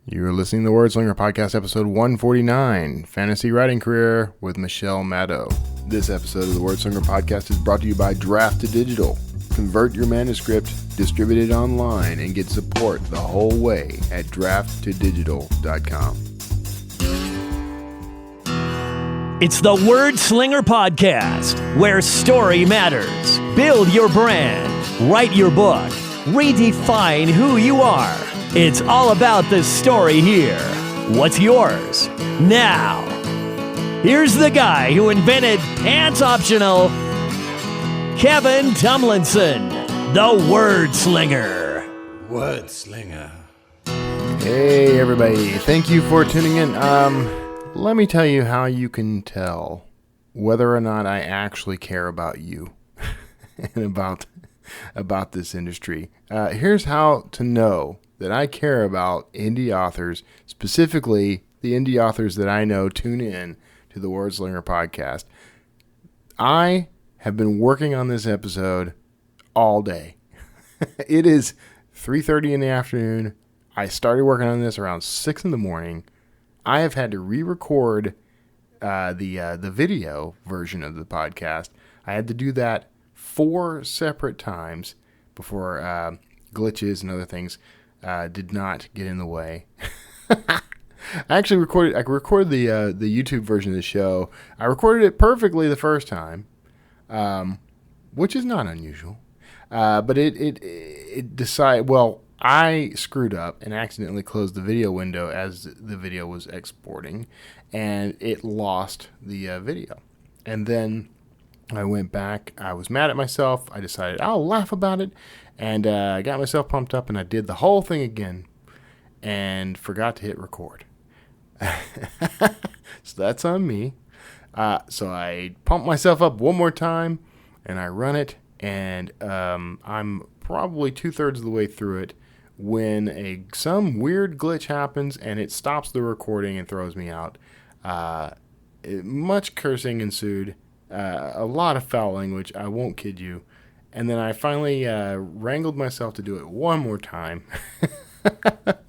You're listening to the Wordslinger Podcast, episode 149, Fantasy Writing Career with Michelle Madow. This episode of the Wordslinger Podcast is brought to you by Draft to Digital. Convert your manuscript, distribute it online, and get support the whole way at drafttodigital.com. It's the Wordslinger Podcast, where story matters. Build your brand, write your book, redefine who you are. It's all about the story here. What's yours? Now, here's the guy who invented pants optional, Kevin Tomlinson, the Wordslinger. Wordslinger. Hey everybody, thank you for tuning in. Let me tell you how you can tell whether or not I actually care about you and about this industry. Here's how to know that I care about indie authors, specifically the indie authors that I know tune in to the Wordslinger Podcast. I have been working on this episode all day. It is 3:30 in the afternoon. I started working on this around 6 in the morning. I have had to re-record the video version of the podcast. I had to do that 4 separate times before glitches and other things did not get in the way. I recorded the YouTube version of the show. I recorded it perfectly the first time, which is not unusual. But it decided, well, I screwed up and accidentally closed the video window as the video was exporting, and it lost the video. And then I went back. I was mad at myself. I decided I'll laugh about it, and I got myself pumped up, and I did the whole thing again and forgot to hit record. So that's on me. So I pumped myself up one more time, and I run it, and I'm probably 2/3 of the way through it when some weird glitch happens, and it stops the recording and throws me out. Much cursing ensued. A lot of foul language, I won't kid you. And then I finally wrangled myself to do it one more time.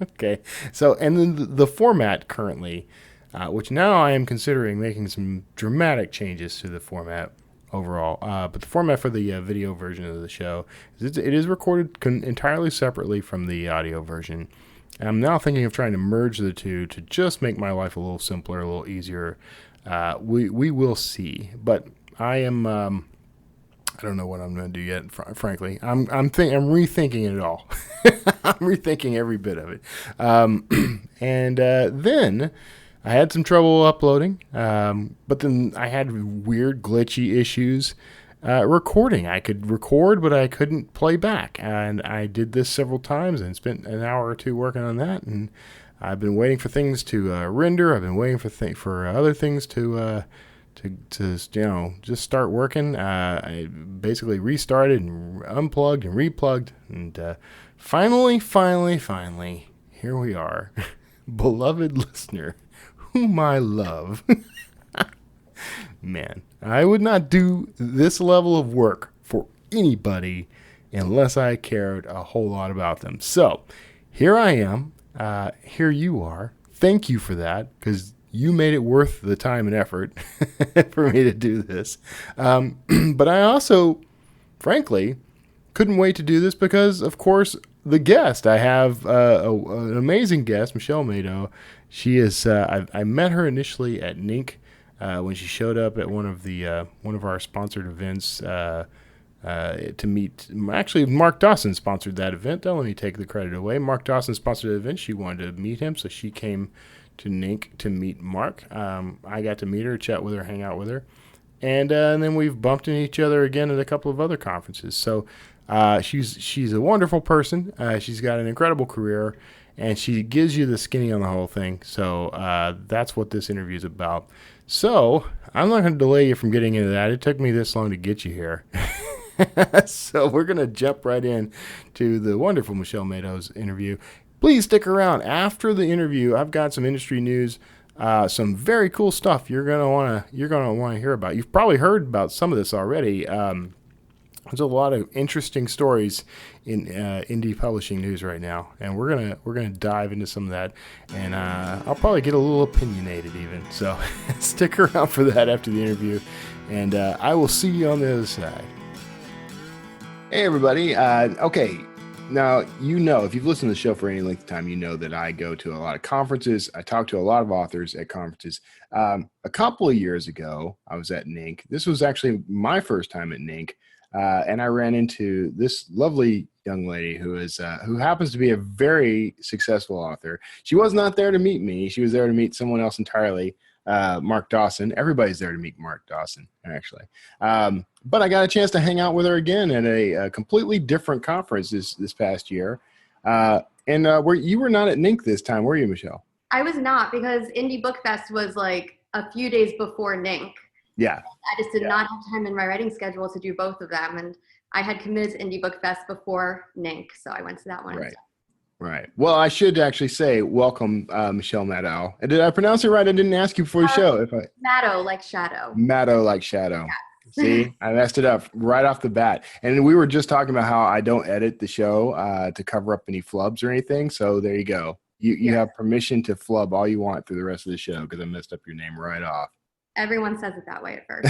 Okay. So, and then the format currently, which now I am considering making some dramatic changes to the format overall. But the format for the video version of the show, it is recorded entirely separately from the audio version. I'm now thinking of trying to merge the two to just make my life a little simpler, a little easier. We will see, but I am. I don't know what I'm going to do yet. Frankly, I'm rethinking it all. I'm rethinking every bit of it. And then I had some trouble uploading. But then I had weird glitchy issues recording. I could record, but I couldn't play back. And I did this several times and spent an hour or two working on that. And I've been waiting for things to render. I've been waiting for other things to just start working. I basically restarted and unplugged and replugged, and finally, here we are, beloved listener, whom I love. Man, I would not do this level of work for anybody unless I cared a whole lot about them. So here I am. Here you are. Thank you for that, because you made it worth the time and effort for me to do this. But I also, frankly, couldn't wait to do this because, of course, the guest. I have an amazing guest, Michelle Madow. She is. I met her initially at NINC when she showed up at one of our sponsored events to meet. Actually, Mark Dawson sponsored that event. Don't let me take the credit away. Mark Dawson sponsored the event. She wanted to meet him, so she came to NINC to meet Mark. I got to meet her, chat with her, hang out with her. And then we've bumped into each other again at a couple of other conferences. So she's a wonderful person. She's got an incredible career, and she gives you the skinny on the whole thing. So that's what this interview is about. So I'm not going to delay you from getting into that. It took me this long to get you here. So we're going to jump right in to the wonderful Michelle Madow's interview. Please stick around. After the interview, I've got some industry news, some very cool stuff you're gonna want to hear about. You've probably heard about some of this already. There's a lot of interesting stories in indie publishing news right now, and we're gonna dive into some of that, and I'll probably get a little opinionated even. So stick around for that after the interview, and I will see you on the other side. Hey everybody. Okay, now if you've listened to the show for any length of time, you know that I go to a lot of conferences. I talk to a lot of authors at conferences. A couple of years ago, I was at NINC. This was actually my first time at NINC. And I ran into this lovely young lady who happens to be a very successful author. She was not there to meet me. She was there to meet someone else entirely, Mark Dawson. Everybody's there to meet Mark Dawson, actually. But I got a chance to hang out with her again at a completely different conference this past year. You were not at NINC this time, were you, Michelle? I was not, because Indie Book Fest was like a few days before NINC. Yeah. I just did not have time in my writing schedule to do both of them. And I had committed to Indie Book Fest before NINC, so I went to that one. Right. Right. Well, I should actually say welcome, Michelle Madow. And did I pronounce it right? I didn't ask you before the show. Madow, like shadow. Madow, like shadow. Yes. See, I messed it up right off the bat. And we were just talking about how I don't edit the show to cover up any flubs or anything. So there you go. You have permission to flub all you want through the rest of the show because I messed up your name right off. Everyone says it that way at first.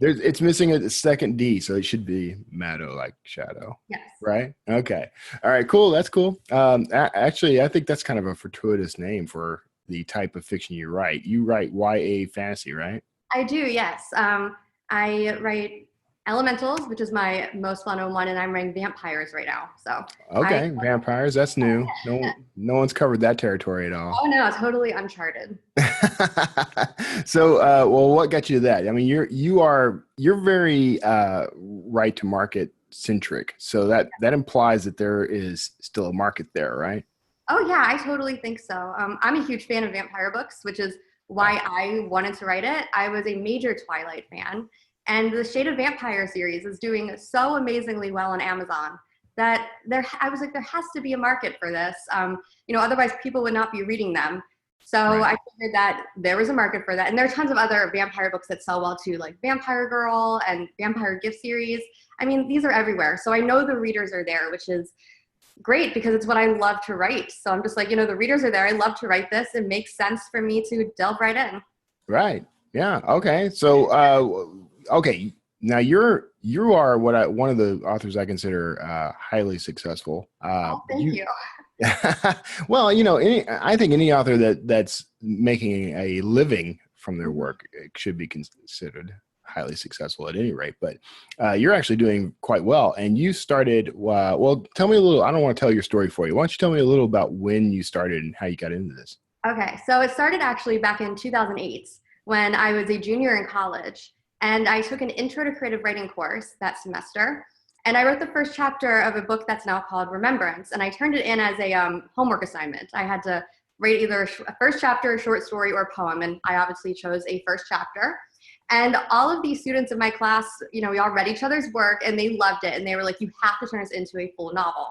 It's missing a second D, so it should be Madow, like shadow. Yes. Right? Okay. All right, cool. That's cool. Actually, I think that's kind of a fortuitous name for the type of fiction you write. You write YA fantasy, right? I do, yes. I write Elementals, which is my most well-known one, and I'm writing vampires right now. So okay, vampires, that's new. No one's covered that territory at all. Oh no, totally uncharted. So, well, what got you to that? I mean, you're very right to market centric. So that implies that there is still a market there, right? Oh yeah, I totally think so. I'm a huge fan of vampire books, which is why I wanted to write it. I was a major Twilight fan. And the Shade of Vampire series is doing so amazingly well on Amazon that I was like, there has to be a market for this. Otherwise people would not be reading them. So I figured that there was a market for that. And there are tons of other vampire books that sell well too, like Vampire Girl and Vampire Gift Series. I mean, these are everywhere. So I know the readers are there, which is great because it's what I love to write. So I'm just like, the readers are there. I love to write this. It makes sense for me to delve right in. Right. Yeah. Okay. So, okay, now you are one of the authors I consider highly successful. Thank you. Well, I think any author that's making a living from their work should be considered highly successful at any rate. But you're actually doing quite well, and you started. Well, tell me a little. I don't want to tell your story for you. Why don't you tell me a little about when you started and how you got into this? Okay, so it started actually back in 2008 when I was a junior in college. And I took an intro to creative writing course that semester. And I wrote the first chapter of a book that's now called Remembrance. And I turned it in as a homework assignment. I had to write either a first chapter, a short story, or a poem. And I obviously chose a first chapter. And all of these students in my class, we all read each other's work and they loved it. And they were like, you have to turn this into a full novel.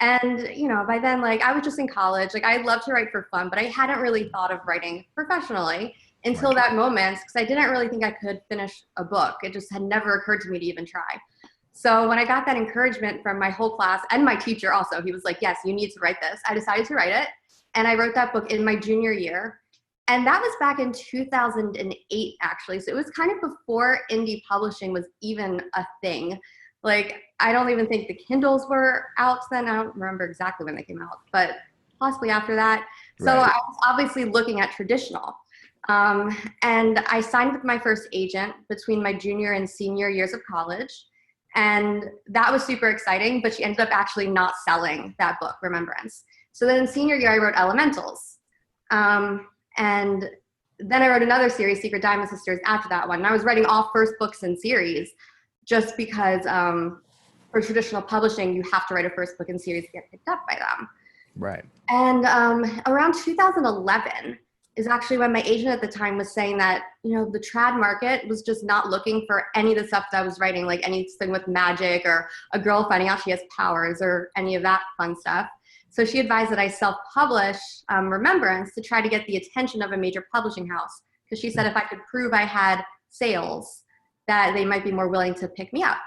And, by then, I was just in college. I love to write for fun, but I hadn't really thought of writing professionally until that moment, because I didn't really think I could finish a book. It just had never occurred to me to even try. So when I got that encouragement from my whole class and my teacher also, he was like, yes, you need to write this. I decided to write it. And I wrote that book in my junior year. And that was back in 2008, actually. So it was kind of before indie publishing was even a thing. I don't even think the Kindles were out then. I don't remember exactly when they came out, but possibly after that. So I was obviously looking at traditional. And I signed with my first agent between my junior and senior years of college. And that was super exciting, but she ended up actually not selling that book, Remembrance. So then in senior year, I wrote Elementals. And then I wrote another series, Secret Diamond Sisters, after that one. And I was writing all first books in series just because for traditional publishing, you have to write a first book in series to get picked up by them. Right. And around 2011, is actually when my agent at the time was saying that, the trad market was just not looking for any of the stuff that I was writing, like anything with magic or a girl finding out she has powers or any of that fun stuff. So she advised that I self-publish Remembrance to try to get the attention of a major publishing house. Because she said if I could prove I had sales, that they might be more willing to pick me up.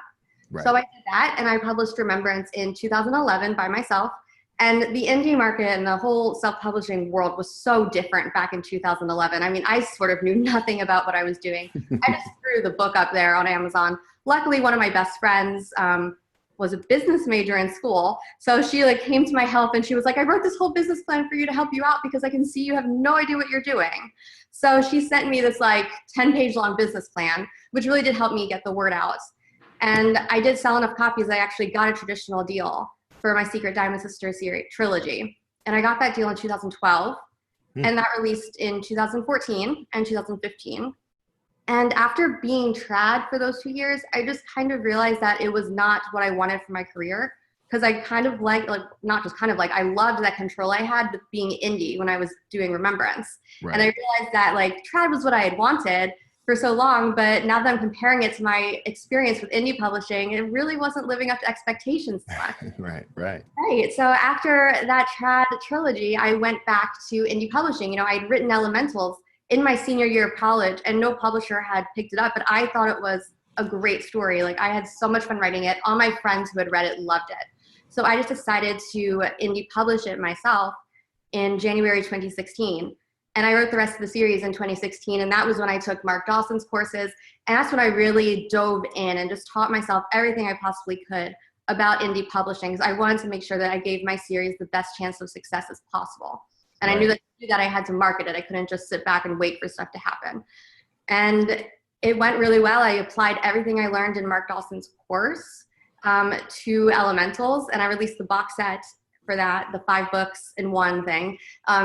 Right. So I did that, and I published Remembrance in 2011 by myself. And the indie market and the whole self-publishing world was so different back in 2011. I mean, I sort of knew nothing about what I was doing. I just threw the book up there on Amazon. Luckily, one of my best friends was a business major in school. So she like came to my help, and she was like, I wrote this whole business plan for you to help you out because I can see you have no idea what you're doing. So she sent me this like 10-page long business plan, which really did help me get the word out. And I did sell enough copies. I actually got a traditional deal for my Secret Diamond Sister series trilogy. And I got that deal in 2012. And that released in 2014 and 2015. And after being trad for those 2 years, I just kind of realized that it was not what I wanted for my career. Because I kind of like, not just kind of like, I loved that control I had with being indie when I was doing Remembrance. Right. And I realized that like trad was what I had wanted for so long, but now that I'm comparing it to my experience with indie publishing, it really wasn't living up to expectations so much. Right. So after that trad trilogy, I went back to indie publishing. You know, I'd written Elementals in my senior year of college, and no publisher had picked it up, but I thought it was a great story. Like, I had so much fun writing it. All my friends who had read it loved it. So I just decided to indie publish it myself in January 2016. And I wrote the rest of the series in 2016. And that was when I took Mark Dawson's courses. And that's when I really dove in and just taught myself everything I possibly could about indie publishing, because I wanted to make sure that I gave my series the best chance of success as possible. And I knew that to do that I had to market it. I couldn't just sit back and wait for stuff to happen. And it went really well. I applied everything I learned in Mark Dawson's course to Elementals, and I released the box set for that, the 5 books in one thing,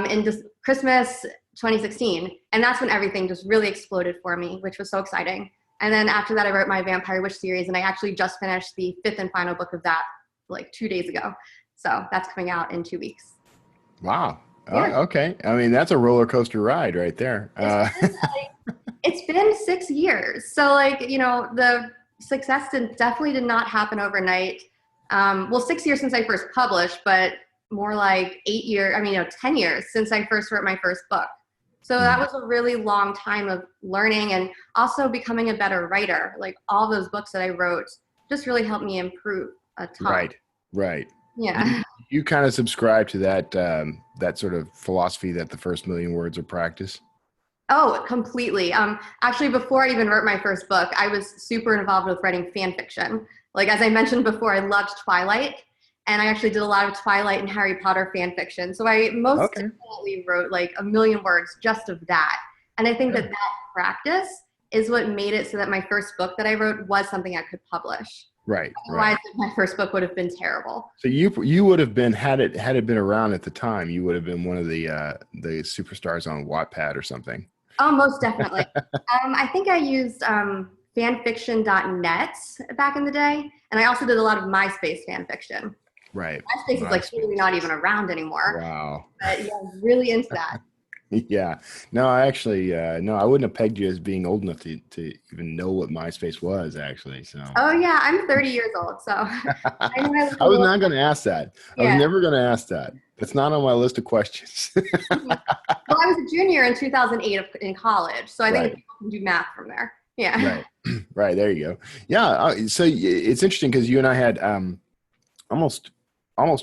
in just Christmas 2016. And that's when everything just really exploded for me, which was so exciting. And then after that, I wrote my Vampire Witch series, and I actually just finished the 5th and final book of that like 2 days ago. So that's coming out in 2 weeks. Wow. Yeah. Okay. I mean, that's a roller coaster ride right there. It's been 6 years. So like, you know, the success definitely did not happen overnight. 6 years since I first published, but more like 10 years since I first wrote my first book. So that was a really long time of learning and also becoming a better writer. Like, all those books that I wrote just really helped me improve a ton. Right. Yeah. You kind of subscribe to that that sort of philosophy that the first million words are practice? Oh, completely. Actually, before I even wrote my first book, I was super involved with writing fan fiction. Like, as I mentioned before, I loved Twilight, and I actually did a lot of Twilight and Harry Potter fan fiction. So I most definitely wrote like 1 million words just of that. And I think that practice is what made it so that my first book that I wrote was something I could publish. Right. Otherwise, my first book would have been terrible. So you would have been, had it been around at the time, you would have been one of the superstars on Wattpad or something. Oh, most definitely. I think I used fanfiction.net back in the day, and I also did a lot of MySpace fanfiction. Right. MySpace is like really not even around anymore. Wow. But yeah, I was really into that. Yeah. No, I actually, no, I wouldn't have pegged you as being old enough to even know what MySpace was, actually. So. Oh yeah, I'm 30 years old, so. I was not going to ask that. Yeah. I was never going to ask that. That's not on my list of questions. Well, I was a junior in 2008 in college, so I think people can do math from there. Yeah. Right. There you go. Yeah. So it's interesting because you and I had almost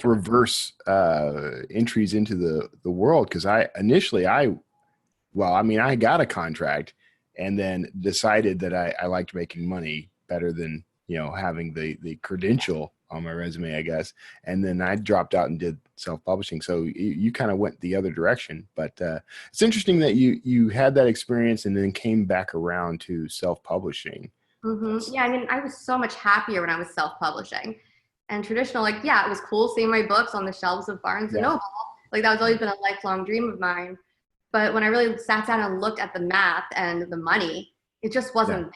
reverse entries into the world, because I got a contract and then decided that I liked making money better than, having the credential on my resume, I guess. And then I dropped out and did self-publishing. So you kind of went the other direction, but it's interesting that you had that experience and then came back around to self-publishing. Mm-hmm. Yeah. I mean, I was so much happier when I was self-publishing. And traditional, it was cool seeing my books on the shelves of Barnes and Noble. Like, that was always been a lifelong dream of mine. But when I really sat down and looked at the math and the money, it just wasn't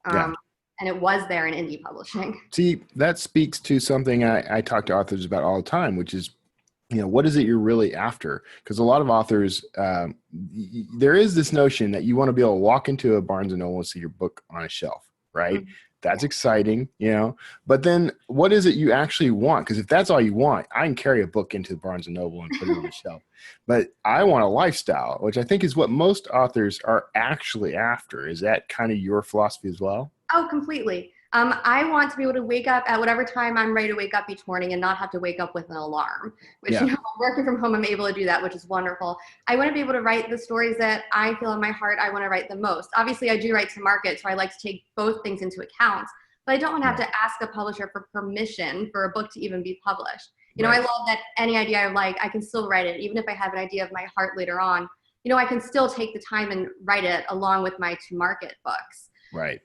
there. And it was there in indie publishing. See, that speaks to something I talk to authors about all the time, which is, what is it you're really after? Because a lot of authors, there is this notion that you want to be able to walk into a Barnes and Noble and see your book on a shelf, right? Mm-hmm. that's exciting, but then what is it you actually want? Because if that's all you want, I can carry a book into Barnes and Noble and put it on the shelf, but I want a lifestyle, which I think is what most authors are actually after. Is that kind of your philosophy as well? Oh, completely. I want to be able to wake up at whatever time I'm ready to wake up each morning and not have to wake up with an alarm, which, Yeah. I'm working from home, I'm able to do that, which is wonderful. I want to be able to write the stories that I feel in my heart I want to write the most. Obviously, I do write to market, so I like to take both things into account, but I don't want to have to ask a publisher for permission for a book to even be published. I love that any idea I like, I can still write it. Even if I have an idea of my heart later on, I can still take the time and write it along with my to market books. Right.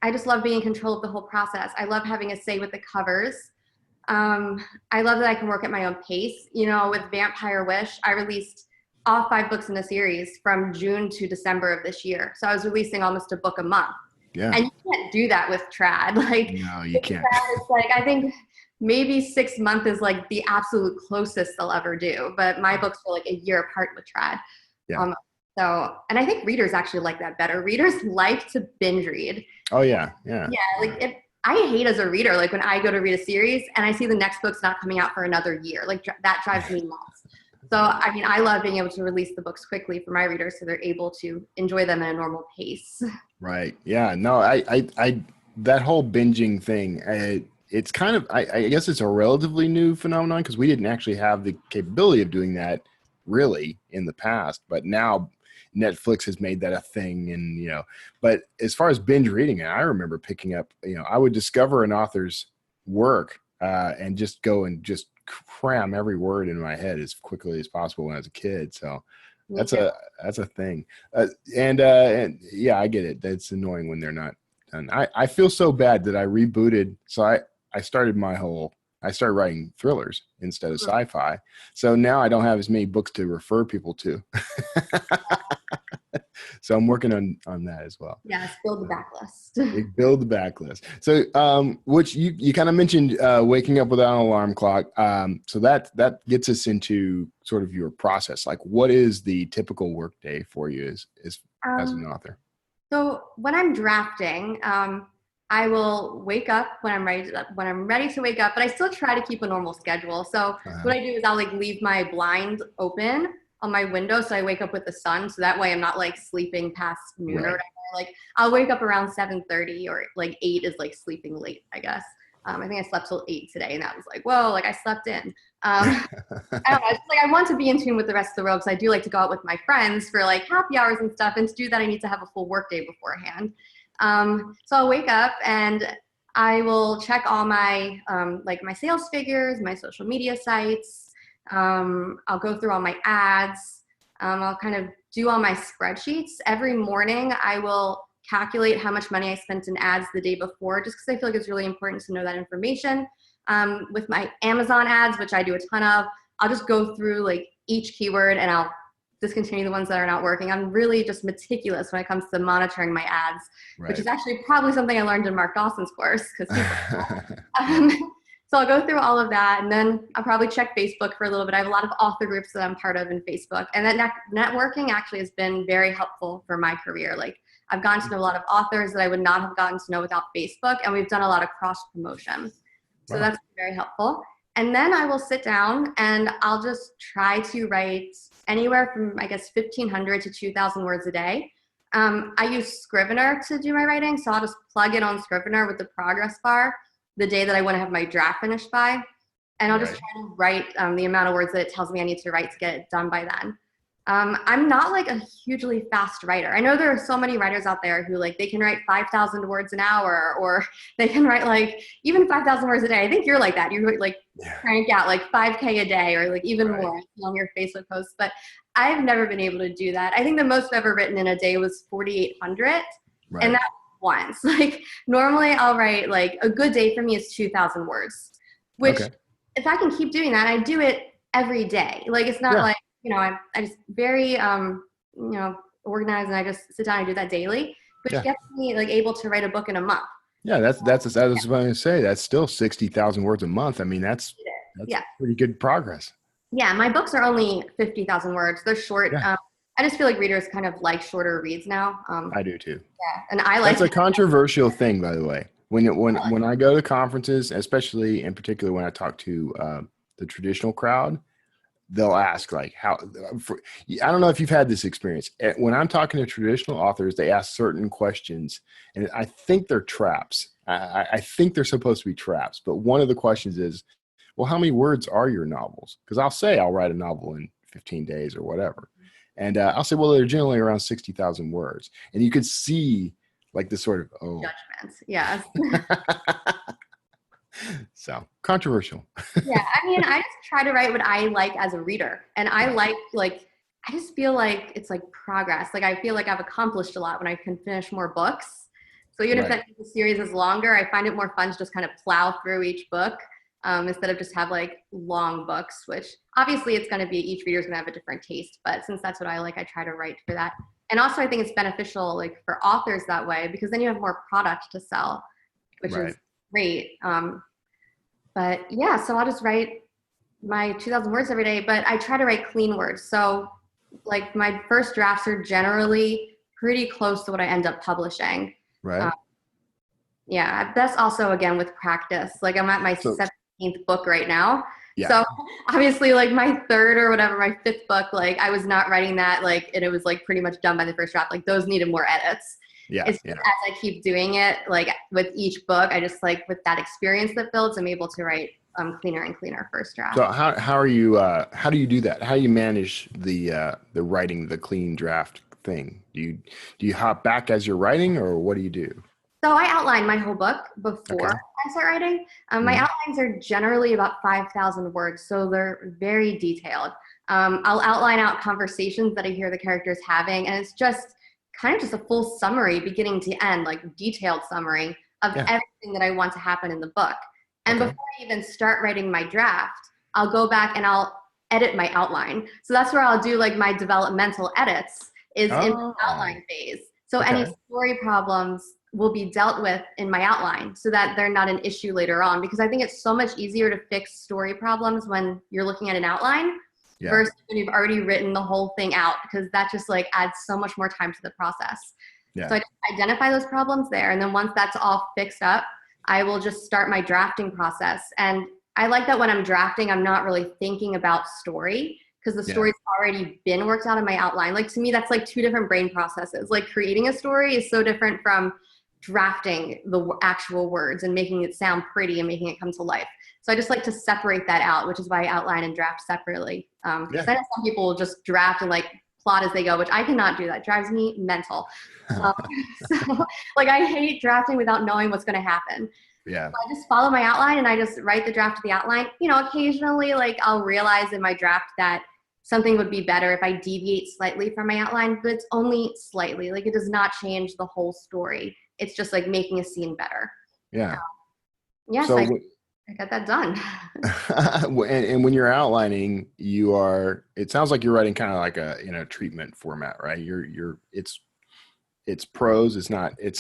I just love being in control of the whole process. I love having a say with the covers. I love that I can work at my own pace. With Vampire Wish, I released all 5 books in the series from June to December of this year. So I was releasing almost a book a month. Yeah. And you can't do that with trad. No, you can't. It's I think maybe 6 months is the absolute closest they'll ever do. But my books were a year apart with trad. Yeah. And I think readers actually like that better. Readers like to binge read. Oh yeah. Yeah. Yeah. I hate as a reader, when I go to read a series and I see the next book's not coming out for another year, that drives me nuts. So, I love being able to release the books quickly for my readers so they're able to enjoy them at a normal pace. Right. Yeah. No, I that whole binging thing, it's kind of, I guess it's a relatively new phenomenon because we didn't actually have the capability of doing that really in the past, but now Netflix has made that a thing. And, but as far as binge reading, I remember picking up, I would discover an author's work and just go and just cram every word in my head as quickly as possible when I was a kid. So that's a thing. And yeah, I get it. That's annoying when they're not done. I feel so bad that I rebooted. So I started writing thrillers instead of sci-fi. So now I don't have as many books to refer people to. So I'm working on that as well. Yes, build the backlist. Build the backlist. So, which you kind of mentioned waking up without an alarm clock. So that gets us into sort of your process. What is the typical workday for you as an author? So when I'm drafting, I will wake up when I'm ready to wake up, but I still try to keep a normal schedule. So what I do is I'll leave my blind open on my window so I wake up with the sun. So that way I'm not sleeping past noon or whatever. I'll wake up around 7:30 or 8 is sleeping late, I guess. I think I slept till 8 today and that was whoa, I slept in. I don't know. It's I want to be in tune with the rest of the world because I do like to go out with my friends for happy hours and stuff. And to do that, I need to have a full work day beforehand. So I'll wake up and I will check all my, my sales figures, my social media sites. I'll go through all my ads. I'll kind of do all my spreadsheets. Every morning I will calculate how much money I spent in ads the day before, just because I feel it's really important to know that information. With my Amazon ads, which I do a ton of, I'll just go through each keyword and I'll discontinue the ones that are not working. I'm really just meticulous when it comes to monitoring my ads, which is actually probably something I learned in Mark Dawson's course. So I'll go through all of that, and then I'll probably check Facebook for a little bit. I have a lot of author groups that I'm part of in Facebook, and that networking actually has been very helpful for my career. I've gotten to know a lot of authors that I would not have gotten to know without Facebook, and we've done a lot of cross promotion. So that's very helpful. And then I will sit down and I'll just try to write anywhere from, 1,500 to 2,000 words a day. I use Scrivener to do my writing, so I'll just plug it on Scrivener with the progress bar the day that I want to have my draft finished by. And I'll just try to write the amount of words that it tells me I need to write to get it done by then. I'm not a hugely fast writer. I know there are so many writers out there who they can write 5,000 words an hour, or they can write even 5,000 words a day. I think you're like that. You crank out 5K a day or even more on your Facebook posts. But I've never been able to do that. I think the most I've ever written in a day was 4,800. And that's once. Normally I'll write a good day for me is 2,000 words, which if I can keep doing that, I do it every day. It's not I just very, organized and I just sit down and do that daily, which gets me able to write a book in a month. Yeah. That's I was going to say, that's still 60,000 words a month. I mean, that's pretty good progress. Yeah. My books are only 50,000 words. They're short. I just feel like readers kind of like shorter reads now. I do too. Yeah, and I like. That's a controversial thing, by the way. When I go to conferences, especially in particular when I talk to the traditional crowd, they'll ask like I don't know if you've had this experience. When I'm talking to traditional authors, they ask certain questions, and I think they're traps. I think they're supposed to be traps. But one of the questions is, well, how many words are your novels? Because I'll say I'll write a novel in 15 days or whatever. And I'll say, well, they're generally around 60,000 words. And you could see like this sort of, Judgments. Yes. So controversial. Yeah. I mean, I just try to write what I like as a reader. And I I just feel like it's like progress. Like I feel like I've accomplished a lot when I can finish more books. So even if that series is longer, I find it more fun to just kind of plow through each book instead of just have like long books, which obviously it's going to be, each reader's going to have a different taste. But since that's what I like, I try to write for that. And also I think it's beneficial like for authors that way, because then you have more product to sell, which is great. But yeah, so I'll just write my 2,000 words every day, but I try to write clean words. So like my first drafts are generally pretty close to what I end up publishing. Right. Yeah, that's also, again, with practice. Like I'm at my 17th book right now. Yeah. So obviously like my third or whatever, my fifth book, like I was not writing that like, and it was like pretty much done by the first draft. Like those needed more edits. Yeah. As I keep doing it, like with each book, I just like with that experience that builds, I'm able to write cleaner and cleaner first draft. So how do you do that? How do you manage the writing, the clean draft thing? Do you hop back as you're writing, or what do you do? So I outline my whole book before I start writing. My outlines are generally about 5,000 words, so they're very detailed. I'll outline out conversations that I hear the characters having, and it's just kind of just a full summary, beginning to end, like detailed summary of everything that I want to happen in the book. And before I even start writing my draft, I'll go back and I'll edit my outline. So that's where I'll do like my developmental edits is in the outline phase. So any story problems will be dealt with in my outline so that they're not an issue later on, because I think it's so much easier to fix story problems when you're looking at an outline versus when you've already written the whole thing out, because that just like adds so much more time to the process. So I just identify those problems there. And then once that's all fixed up, I will just start my drafting process. And I like that when I'm drafting, I'm not really thinking about story, because the story's already been worked out in my outline. Like to me, that's like two different brain processes. Like creating a story is so different from drafting the actual words and making it sound pretty and making it come to life. So I just like to separate that out, which is why I outline and draft separately. Because I know some people will just draft and like plot as they go, which I cannot do. That drives me mental. So like I hate drafting without knowing what's going to happen. Yeah. So I just follow my outline and I just write the draft of the outline. You know, occasionally like I'll realize in my draft that something would be better if I deviate slightly from my outline, but it's only slightly. Like it does not change the whole story. It's just like making a scene better. Yeah. Yes, so I got that done. And when you're outlining, it sounds like you're writing kind of like a treatment format, right? It's prose. It's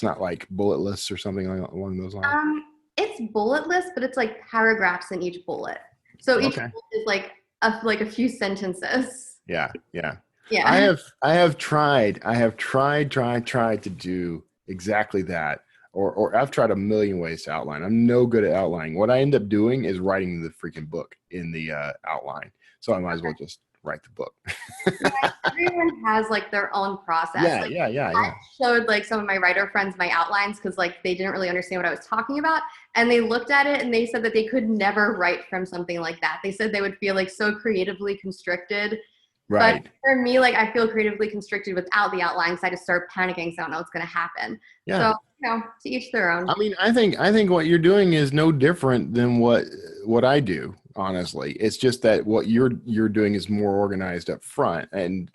not like bullet lists or something along those lines. It's bullet lists, but it's like paragraphs in each bullet. So each bullet is like a few sentences. Yeah. I have tried to do exactly that. Or I've tried a million ways to outline. I'm no good at outlining. What I end up doing is writing the freaking book in the outline. So I might as well just write the book. Everyone has like their own process. I showed like some of my writer friends my outlines because like they didn't really understand what I was talking about. And they looked at it and they said that they could never write from something like that. They said they would feel like so creatively constricted. Right. But for me, like I feel creatively constricted without the outline, because I just start panicking, so I don't know what's going to happen. Yeah. So, to each their own. I mean, I think what you're doing is no different than what I do. Honestly, it's just that what you're doing is more organized up front, and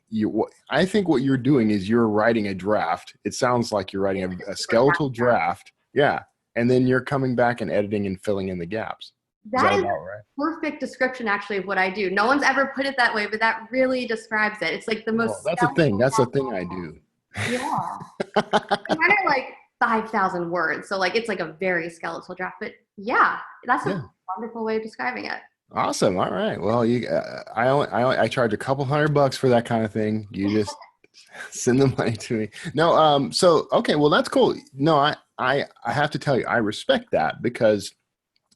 I think what you're doing is you're writing a draft. It sounds like you're writing a skeletal draft. Yeah, and then you're coming back and editing and filling in the gaps. That is a perfect description, actually, of what I do. No one's ever put it that way, but that really describes it. It's like the most. That's a thing. That's a thing I do. Yeah. Mine are like 5,000 words, so like it's like a very skeletal draft. But yeah, that's a wonderful way of describing it. Awesome. All right. Well, I charge a couple $100 for that kind of thing. You just Send the money to me. No, so okay, well that's cool. No, I have to tell you, I respect that because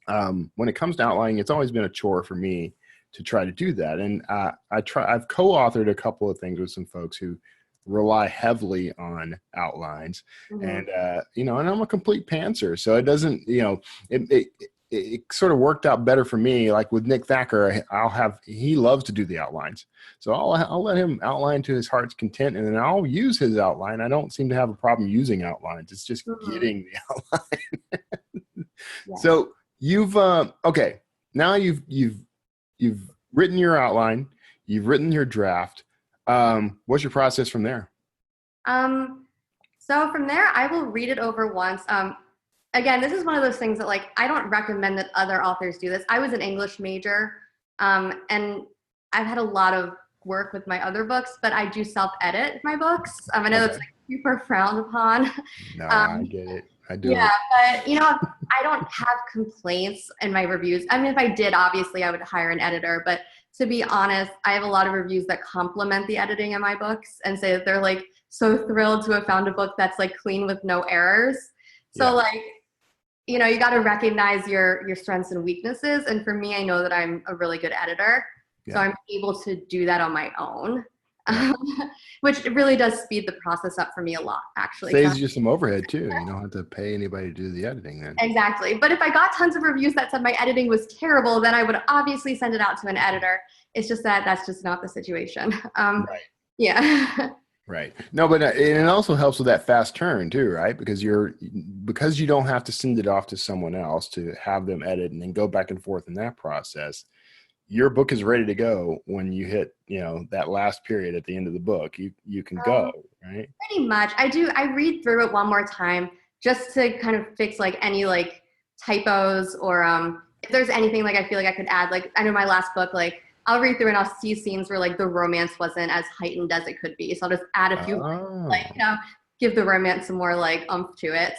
when it comes to outlining, it's always been a chore for me to try to do that. And I've co-authored a couple of things with some folks who rely heavily on outlines, and and I'm a complete pantser, so it doesn't, it sort of worked out better for me. Like with Nick Thacker, he loves to do the outlines, so I'll let him outline to his heart's content, and then I'll use his outline. I don't seem to have a problem using outlines. It's just getting the outline. So you've okay, now you've written your outline, you've written your draft. What's your process from there? So from there, I will read it over once. Again, this is one of those things that I don't recommend that other authors do this. I was an English major, and I've had a lot of work with my other books, but I do self-edit my books. I know that's super frowned upon. No, I get it. I do. Yeah, but I don't have complaints in my reviews. I mean, if I did, obviously I would hire an editor, but to be honest, I have a lot of reviews that compliment the editing in my books and say that they're so thrilled to have found a book that's clean with no errors. So you got to recognize your strengths and weaknesses. And for me, I know that I'm a really good editor, so I'm able to do that on my own, which really does speed the process up for me a lot, actually. Saves you some overhead too. You don't have to pay anybody to do the editing then. Exactly. But if I got tons of reviews that said my editing was terrible, then I would obviously send it out to an editor. It's just that's just not the situation. Right. Yeah. Right. No, but it also helps with that fast turn too, right? Because you don't have to send it off to someone else to have them edit and then go back and forth in that process. Your book is ready to go when you hit, that last period at the end of the book. You can go, right? Pretty much. I read through it one more time just to kind of fix any typos or if there's anything I feel I could add. I know my last book, I'll read through and I'll see scenes where the romance wasn't as heightened as it could be. So I'll just add a few, give the romance some more oomph to it.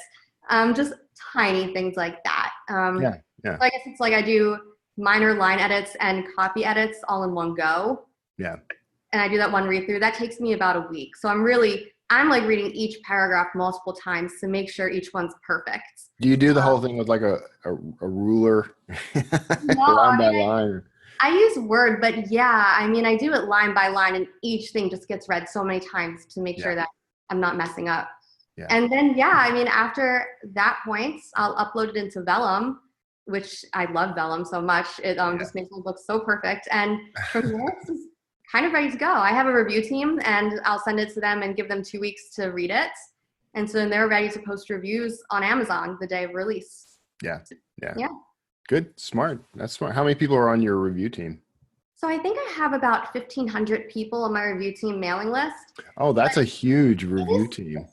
Just tiny things like that. Yeah. So I guess it's I do minor line edits and copy edits all in one go. Yeah. And I do that one read through. That takes me about a week. So I'm reading each paragraph multiple times to make sure each one's perfect. Do you do the whole thing with a ruler? No, line by line? I use Word, but I do it line by line, and each thing just gets read so many times to make sure that I'm not messing up. Yeah. And then, after that point, I'll upload it into Vellum, which I love Vellum so much. It just makes my book so perfect. And from there, it's kind of ready to go. I have a review team, and I'll send it to them and give them 2 weeks to read it. And so then they're ready to post reviews on Amazon the day of release. Yeah. Good. Smart. That's smart. How many people are on your review team? So I think I have about 1,500 people on my review team mailing list. Oh, that's a huge review team.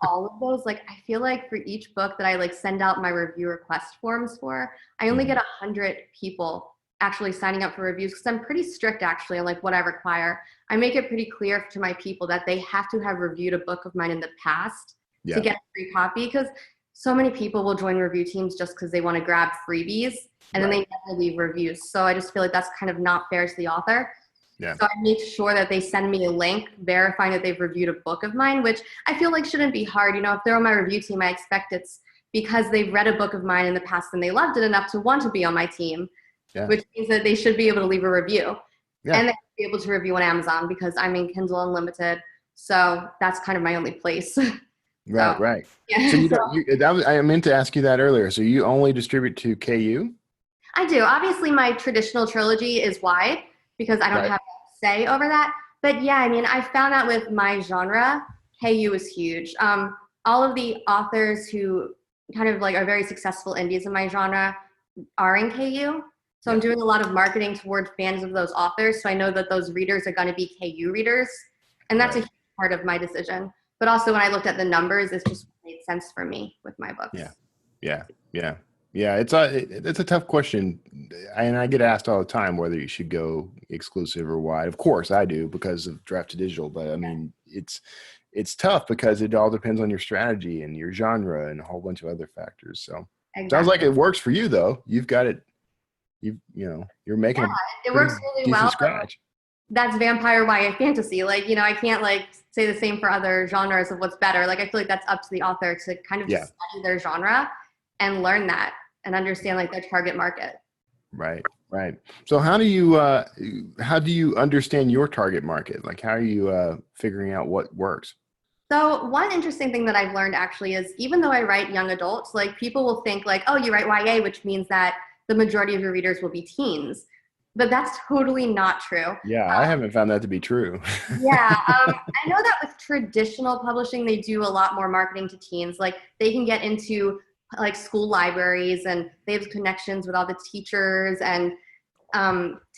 All of those, I feel for each book that I send out my review request forms for, I only get 100 people actually signing up for reviews because I'm pretty strict actually on what I require. I make it pretty clear to my people that they have to have reviewed a book of mine in the past to get a free copy, because so many people will join review teams just because they want to grab freebies and then they never leave reviews. So I just feel that's kind of not fair to the author. Yeah. So I make sure that they send me a link verifying that they've reviewed a book of mine, which I feel shouldn't be hard. If they're on my review team, I expect it's because they've read a book of mine in the past and they loved it enough to want to be on my team, which means that they should be able to leave a review. Yeah. And they should be able to review on Amazon because I'm in Kindle Unlimited. So that's kind of my only place. Right, right. Yeah. So I meant to ask you that earlier. So you only distribute to KU? I do. Obviously, my traditional trilogy is wide because I don't have say over that. But I found that with my genre, KU is huge. All of the authors who kind of are very successful indies in my genre are in KU. So I'm doing a lot of marketing towards fans of those authors. So I know that those readers are going to be KU readers. And that's a huge part of my decision. But also when I looked at the numbers, it just made sense for me with my books. Yeah. It's a tough question. And I get asked all the time whether you should go exclusive or wide. Of course I do because of Draft to Digital. But I mean, it's tough because it all depends on your strategy and your genre and a whole bunch of other factors. So Sounds like it works for you though. You've got it. You're making it works really well. Scratch. that's vampire YA fantasy. Like, you know, I can't like say the same for other genres of what's better. Like, I feel like that's up to the author to kind of just study their genre and learn that and understand like their target market. Right. Right. So how do you understand your target market? Like, how are you figuring out what works? So one interesting thing that I've learned actually is even though I write young adults, like people will think like, oh, you write YA, which means that the majority of your readers will be teens. But that's totally not true. Yeah, I haven't found that to be true. Yeah, I know that with traditional publishing, they do a lot more marketing to teens. Like they can get into like school libraries and they have connections with all the teachers, and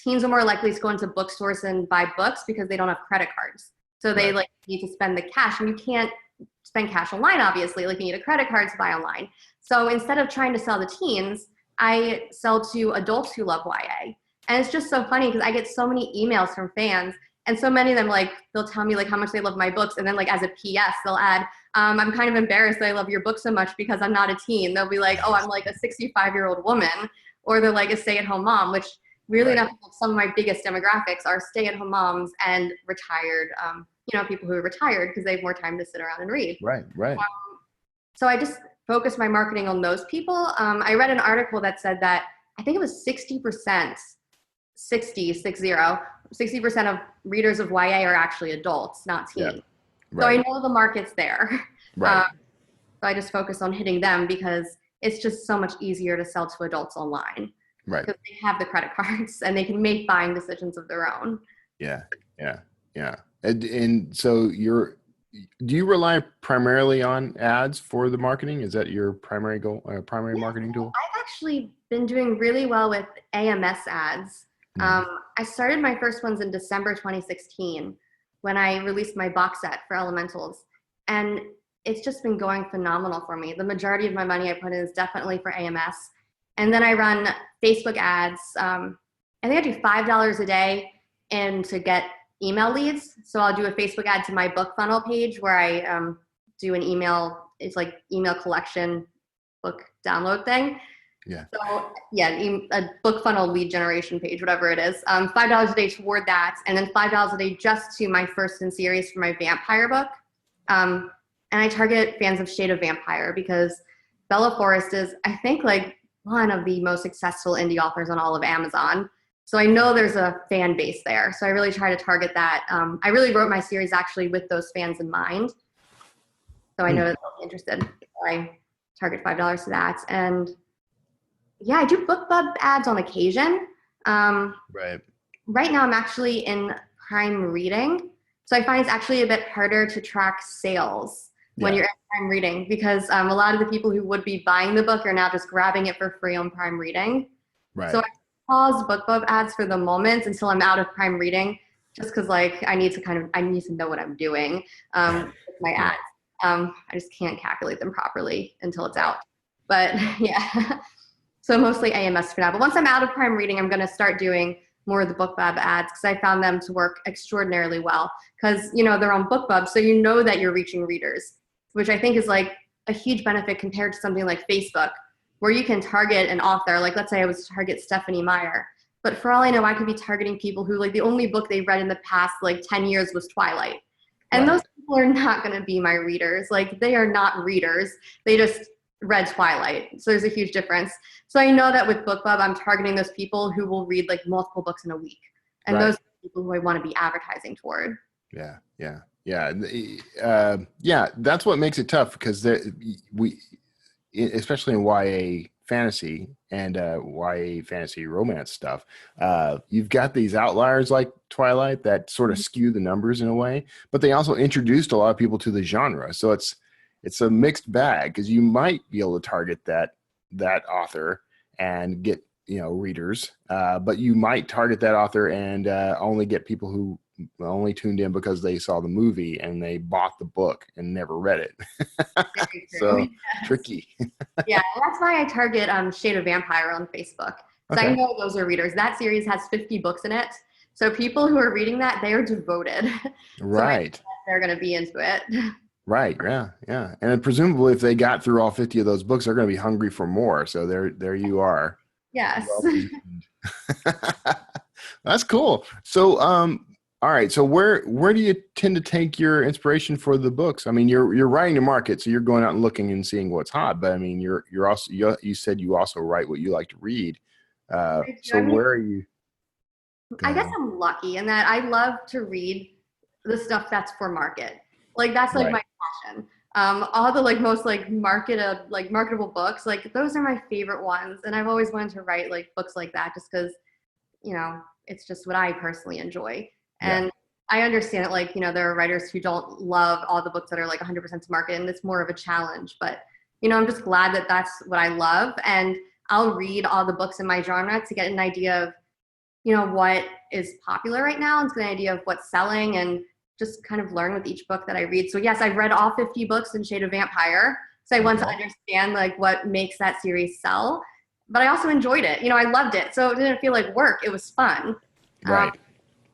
teens are more likely to go into bookstores and buy books because they don't have credit cards. So they like need to spend the cash, and you can't spend cash online, obviously. Like you need a credit card to buy online. So instead of trying to sell to teens, I sell to adults who love YA. And it's just so funny because I get so many emails from fans, and so many of them, like, they'll tell me like how much they love my books. And then like as a PS, they'll add, I'm kind of embarrassed that I love your book so much because I'm not a teen. They'll be like, oh, I'm like a 65-year-old woman, or they're like a stay-at-home mom, which really enough, some of my biggest demographics are stay-at-home moms and retired, you know, people who are retired because they have more time to sit around and read. Right. So I just focus my marketing on those people. I read an article that said that I think it was 60%, 60% of readers of YA are actually adults, not teens. Yeah. So I know the market's there. Right. So I just focus on hitting them because it's just so much easier to sell to adults online. Right. Because they have the credit cards and they can make buying decisions of their own. Yeah. And so do you rely primarily on ads for the marketing? Is that your primary goal, primary marketing tool? I've actually been doing really well with AMS ads. I started my first ones in December 2016 when I released my box set for Elementals. And it's just been going phenomenal for me. The majority of my money I put in is definitely for AMS. And then I run Facebook ads. I think I do $5 a day and to get email leads. So I'll do a Facebook ad to my book funnel page where I do an email, it's like email collection book download thing. Yeah. So yeah, a book funnel lead generation page, whatever it is. $5 a day toward that, and then $5 a day just to my first in series for my vampire book. And I target fans of Shade of Vampire because Bella Forrest is, I think, like one of the most successful indie authors on all of Amazon. So I know there's a fan base there. So I really try to target that. I really wrote my series actually with those fans in mind. So I know that they'll be interested. So I target $5 to that. And yeah, I do BookBub ads on occasion. Right now I'm actually in Prime Reading. So I find it's actually a bit harder to track sales when you're in Prime Reading because a lot of the people who would be buying the book are now just grabbing it for free on Prime Reading. Right. So I pause BookBub ads for the moment until I'm out of Prime Reading, just because like I need to know what I'm doing with my ads. I just can't calculate them properly until it's out. But yeah, so mostly AMS for now. But once I'm out of Prime Reading, I'm going to start doing more of the BookBub ads because I found them to work extraordinarily well because, you know, they're on BookBub, so you know that you're reaching readers, which I think is like a huge benefit compared to something like Facebook, where you can target an author. Like, let's say I was to target Stephanie Meyer, but for all I know, I could be targeting people who, like, the only book they read in the past, like, 10 years was Twilight. And those people are not going to be my readers. Like, they are not readers. They just read Twilight. So there's a huge difference. So I know that with BookBub, I'm targeting those people who will read, like, multiple books in a week. And those are people who I want to be advertising toward. Yeah, that's what makes it tough because especially in YA fantasy and YA fantasy romance stuff, you've got these outliers like Twilight that sort of skew the numbers in a way, but they also introduced a lot of people to the genre. So it's a mixed bag because you might be able to target that author and get, you know, readers, but you might target that author and only get people who only tuned in because they saw the movie and they bought the book and never read it. So tricky. Yeah, that's why I target Shade of Vampire on Facebook. Because I know those are readers. That series has 50 books in it. So people who are reading that, they are devoted. Right. So they're going to be into it. Right. Yeah. And presumably if they got through all 50 of those books, they're going to be hungry for more. So there you are. Yes. That's cool. So, All right. So where do you tend to take your inspiration for the books? I mean, you're writing the market, so you're going out and looking and seeing what's hot. But I mean, you're also you said you also write what you like to read. I do. So I mean, where are you? Go I guess ahead. I'm lucky in that I love to read the stuff that's for market. Like that's like Right. my passion. All the like most like marketable books, like those are my favorite ones. And I've always wanted to write like books like that just because, it's just what I personally enjoy. Yeah. And I understand it, like, there are writers who don't love all the books that are like 100% to market, and it's more of a challenge. But, I'm just glad that that's what I love. And I'll read all the books in my genre to get an idea of, what is popular right now and to get an idea of what's selling and just kind of learn with each book that I read. So yes, I've read all 50 books in Shade of Vampire. So I want to Okay. understand like what makes that series sell. But I also enjoyed it. I loved it. So it didn't feel like work. It was fun. Um, Right.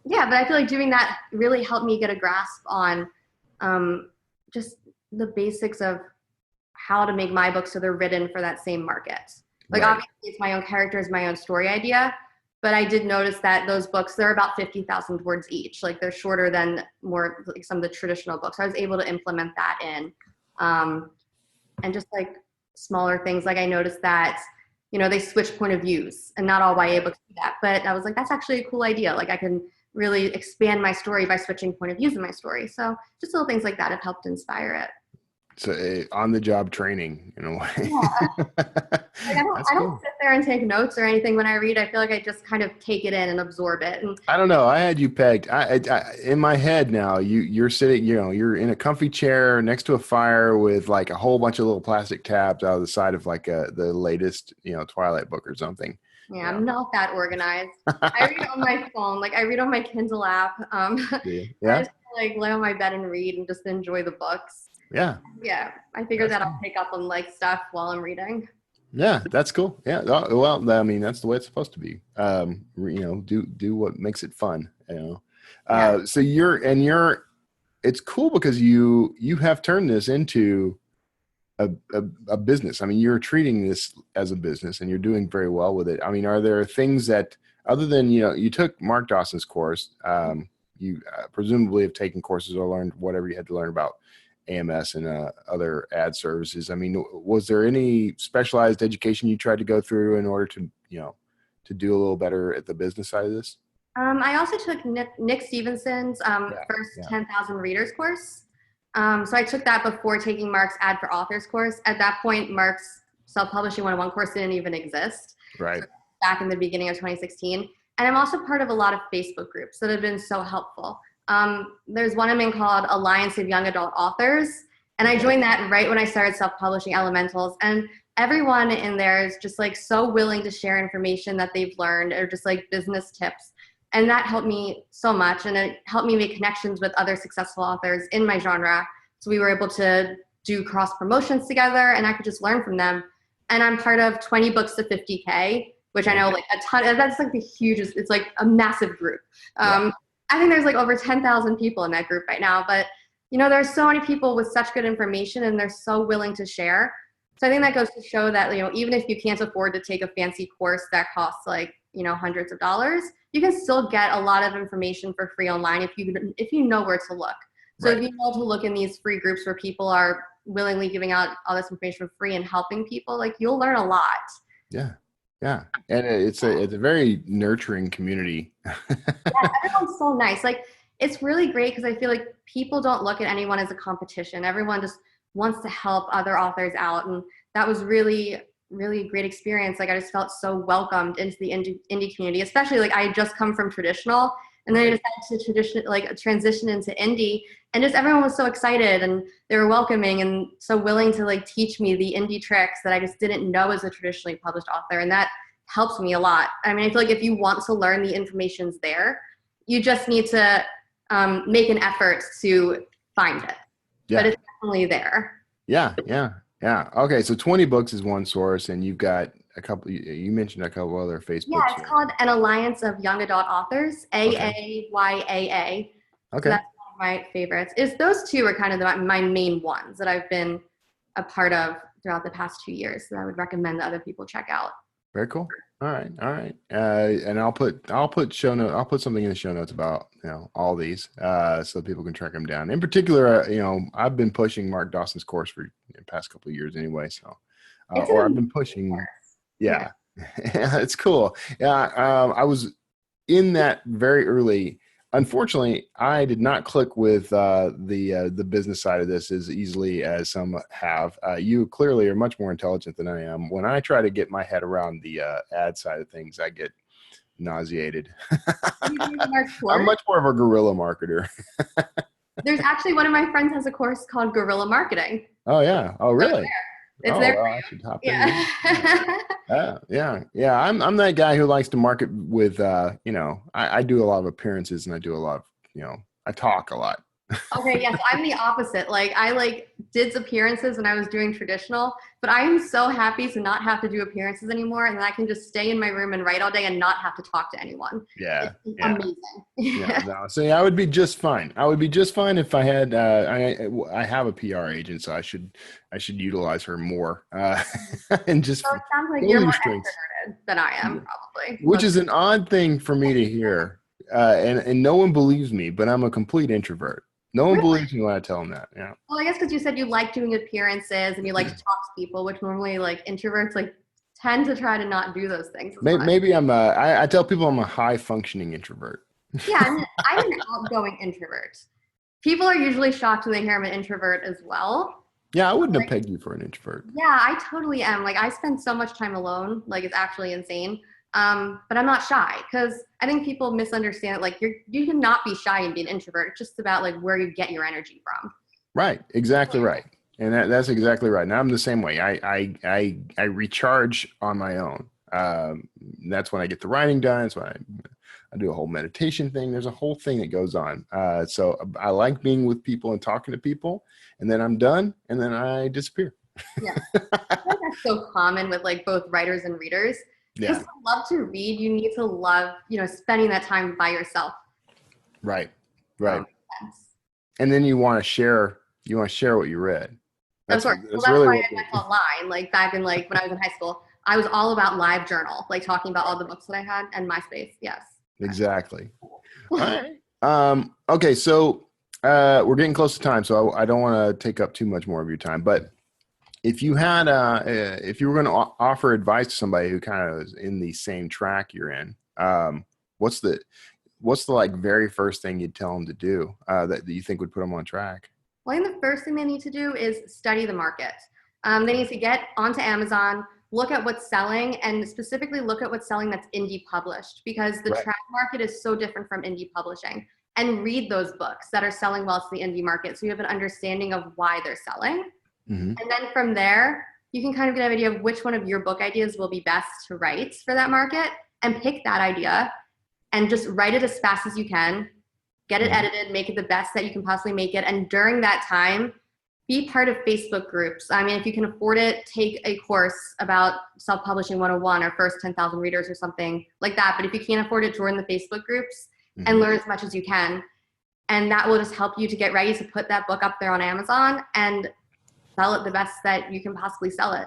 yeah, but I feel like doing that really helped me get a grasp on just the basics of how to make my books so they're written for that same market. Like Right. obviously it's my own characters, my own story idea, but I did notice that those books, they're about 50,000 words each. Like they're shorter than more like some of the traditional books. I was able to implement that in. And just like smaller things, like I noticed that, they switch point of views and not all YA books do that. But I was like, that's actually a cool idea. Like I can really expand my story by switching point of views in my story. So just little things like that have helped inspire it. So on the job training in a way. Yeah. Like That's I don't cool. sit there and take notes or anything when I read. I feel like I just kind of take it in and absorb it. And I don't know. I had you pegged. In my head now. You're sitting. You're in a comfy chair next to a fire with like a whole bunch of little plastic tabs out of the side of like the latest Twilight book or something. yeah, You I'm not that organized. I read on my phone, like I read on my Kindle app. Yeah. I Yeah. just like lay on my bed and read and just enjoy the books. Yeah. Yeah, I figured That's that I'll cool. pick up on like stuff while I'm reading. Yeah, that's cool. Yeah. Well, I mean, that's the way it's supposed to be. Do what makes it fun. Yeah. So it's cool because you have turned this into a business. I mean, you're treating this as a business and you're doing very well with it. I mean, are there things that, other than, you took Mark Dawson's course, you presumably have taken courses or learned whatever you had to learn about AMS and other ad services. I mean, was there any specialized education you tried to go through in order to do a little better at the business side of this? I also took Nick Stevenson's Yeah. first Yeah. 10,000 readers course. So I took that before taking Mark's Ad for Authors course. At that point, Mark's Self-Publishing 101 course didn't even exist. Right. Back in the beginning of 2016. And I'm also part of a lot of Facebook groups that have been so helpful. There's one I'm in called Alliance of Young Adult Authors. And I joined that right when I started self-publishing Elementals. And everyone in there is just like so willing to share information that they've learned or just like business tips. And that helped me so much. And it helped me make connections with other successful authors in my genre. So we were able to do cross promotions together and I could just learn from them. And I'm part of 20 books to 50K, which I know like a ton, that's like the hugest, it's like a massive group. Yeah. I think there's like over 10,000 people in that group right now, but there's so many people with such good information and they're so willing to share. So I think that goes to show that, even if you can't afford to take a fancy course that costs like, hundreds of dollars, you can still get a lot of information for free online if you know where to look. So Right. if you know to look in these free groups where people are willingly giving out all this information for free and helping people, like you'll learn a lot. Yeah. Yeah. And it's a very nurturing community. Yeah, everyone's so nice. Like it's really great because I feel like people don't look at anyone as a competition. Everyone just wants to help other authors out. And that was really, really a great experience. Like I just felt so welcomed into the indie community, especially like I had just come from traditional and then I decided to transition into indie, and just everyone was so excited and they were welcoming and so willing to like teach me the indie tricks that I just didn't know as a traditionally published author. And that helps me a lot. I mean, I feel like if you want to learn, the information's there. You just need to make an effort to find it. Yeah. But it's definitely there. Yeah. Yeah. Yeah. Okay. So 20 books is one source, and you've got a couple, you mentioned a couple other Yeah, Facebooks. it's called an Alliance of Young Adult Authors, AAYAA. So Okay. that's one of my favorites. Those two are kind of my main ones that I've been a part of throughout the past 2 years that I would recommend that other people check out. Very cool. All right. All right. And I'll put I'll put something in the show notes about, all these, so people can track them down. In particular, I've been pushing Mark Dawson's course for the past couple of years anyway. So, It's or I've an been pushing. yeah. Yeah. It's cool. Yeah. I was in that very early. Unfortunately, I did not click with the business side of this as easily as some have. You clearly are much more intelligent than I am. When I try to get my head around the ad side of things, I get nauseated. I'm much more of a guerrilla marketer. There's actually one of my friends has a course called Guerrilla Marketing. Oh yeah. Oh really? It's there. Well, I should hop in. Yeah. Yeah. I'm that guy who likes to market with, I do a lot of appearances and I do a lot of, I talk a lot. Okay, yes, I'm the opposite. Like I did appearances when I was doing traditional, but I am so happy to not have to do appearances anymore, and I can just stay in my room and write all day and not have to talk to anyone. Yeah, it's yeah. amazing. Yeah, no, so I would be just fine. I would be just fine if I had. I have a PR agent, so I should utilize her more, and just. So it sounds like you're more extroverted than I am, probably. Which is an odd thing for me to hear, and no one believes me, but I'm a complete introvert. No one believes me when I tell them that. Yeah. Well, I guess because you said you like doing appearances and you like to talk to people, which normally introverts tend to try to not do those things. Maybe I tell people I'm a high functioning introvert. Yeah, I'm an outgoing introvert. People are usually shocked when they hear I'm an introvert as well. Yeah, I wouldn't have pegged you for an introvert. Yeah, I totally am. I spend so much time alone. It's actually insane. But I'm not shy because I think people misunderstand it. You cannot be shy and be an introvert. It's just about where you get your energy from. Right. Exactly right. And that's exactly right. And I'm the same way. I recharge on my own. That's when I get the writing done. That's when I do a whole meditation thing. There's a whole thing that goes on. So I like being with people and talking to people, and then I'm done, and then I disappear. Yeah. I think that's so common with both writers and readers. Yeah. Just to love to read, you need to love, spending that time by yourself. Right. And then you want to share what you read. That's really why I went online. Back in when I was in high school, I was all about live journal, talking about all the books that I had, and MySpace. Yes. Exactly. All right. Okay. So we're getting close to time, so I don't want to take up too much more of your time, but if you had, if you were going to offer advice to somebody who kind of is in the same track you're in, what's the very first thing you'd tell them to do that you think would put them on track? Well, I think the first thing they need to do is study the market. They need to get onto Amazon, look at what's selling, and specifically look at what's selling that's indie published, because the track market is so different from indie publishing. And read those books that are selling well to the indie market, so you have an understanding of why they're selling. Mm-hmm. And then from there, you can kind of get an idea of which one of your book ideas will be best to write for that market, and pick that idea and just write it as fast as you can, get it edited, make it the best that you can possibly make it. And during that time, be part of Facebook groups. I mean, if you can afford it, take a course about self-publishing 101 or first 10,000 readers or something like that. But if you can't afford it, join the Facebook groups and learn as much as you can. And that will just help you to get ready to put that book up there on Amazon and sell it the best that you can possibly sell it.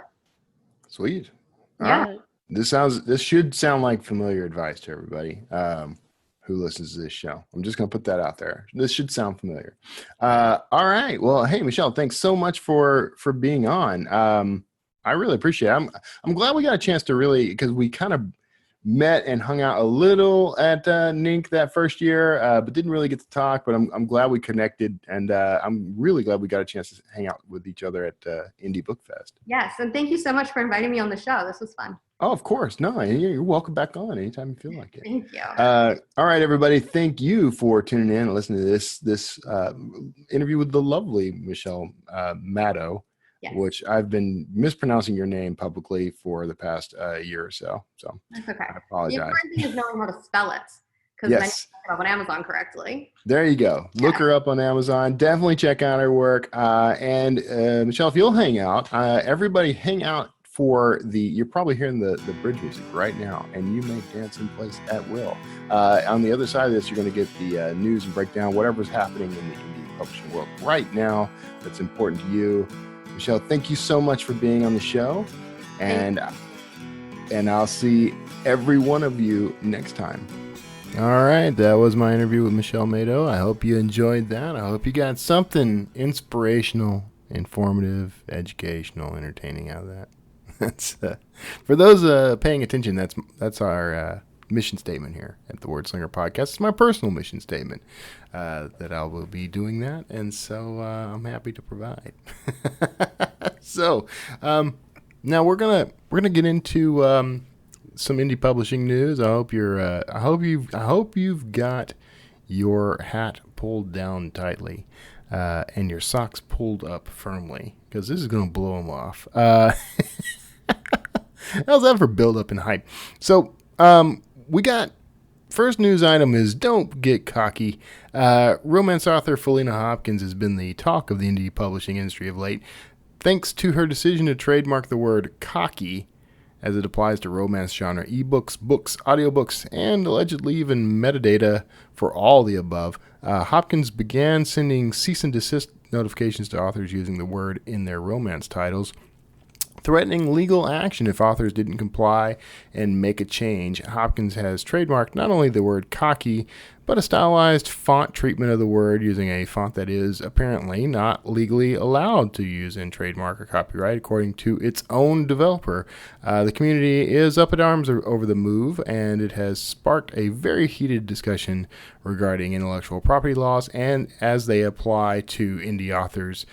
Sweet. All right. This should sound like familiar advice to everybody who listens to this show. I'm just going to put that out there. This should sound familiar. All right. Well, hey, Michelle, thanks so much for being on. I really appreciate it. I'm glad we got a chance to really, because we kind of met and hung out a little at NINC that first year, but didn't really get to talk. But I'm glad we connected, and I'm really glad we got a chance to hang out with each other at Indie Book Fest. Yes, and thank you so much for inviting me on the show. This was fun. Oh, of course. No, you're welcome back on anytime you feel like it. Thank you. All right, everybody. Thank you for tuning in and listening to this interview with the lovely Michelle Madow. Yes. Which I've been mispronouncing your name publicly for the past year or so. So that's okay. I apologize. The important thing is knowing how to spell it, because then you can look it up on Amazon correctly. There you go. Yeah. Look her up on Amazon. Definitely check out her work. And Michelle, if you'll hang out, everybody hang out for you're probably hearing the bridge music right now, and you may dance in place at will. On the other side of this, you're going to get the news and breakdown, whatever's happening in the indie publishing world right now that's important to you. Michelle, thank you so much for being on the show, and I'll see every one of you next time. All right, that was my interview with Michelle Madow. I hope you enjoyed that. I hope you got something inspirational, informative, educational, entertaining out of that. That's for those paying attention. That's our mission statement here at the Word Slinger Podcast. It's my personal mission statement that I will be doing that, and so I'm happy to provide. So now we're gonna get into some indie publishing news. I hope you've got your hat pulled down tightly and your socks pulled up firmly, because this is going to blow them off. How's that for build up and hype? So we got first news item is don't get cocky. Romance author Felina Hopkins has been the talk of the indie publishing industry of late, thanks to her decision to trademark the word cocky as it applies to romance genre ebooks, books, audiobooks, and allegedly even metadata for all the above. Hopkins began sending cease and desist notifications to authors using the word in their romance titles, threatening legal action if authors didn't comply and make a change. Hopkins has trademarked not only the word cocky, but a stylized font treatment of the word using a font that is apparently not legally allowed to use in trademark or copyright, according to its own developer. The community is up in arms over the move, and it has sparked a very heated discussion regarding intellectual property laws and as they apply to indie authors.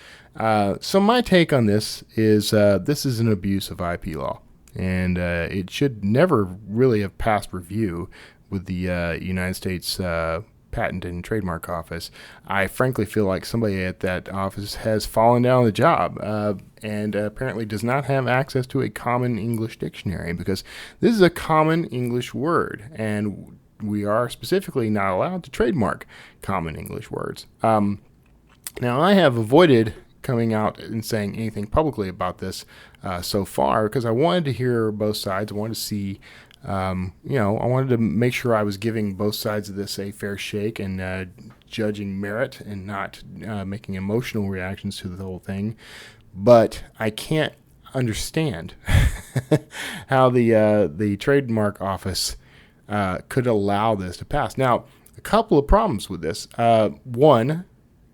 So my take on this is an abuse of IP law, and it should never really have passed review with the United States Patent and Trademark Office. I frankly feel like somebody at that office has fallen down on the job and apparently does not have access to a common English dictionary, because this is a common English word, and we are specifically not allowed to trademark common English words. Now, I have avoided coming out and saying anything publicly about this so far, because I wanted to hear both sides. I wanted to see, I wanted to make sure I was giving both sides of this a fair shake and judging merit and not making emotional reactions to the whole thing. But I can't understand how the trademark office could allow this to pass. Now, a couple of problems with this. One,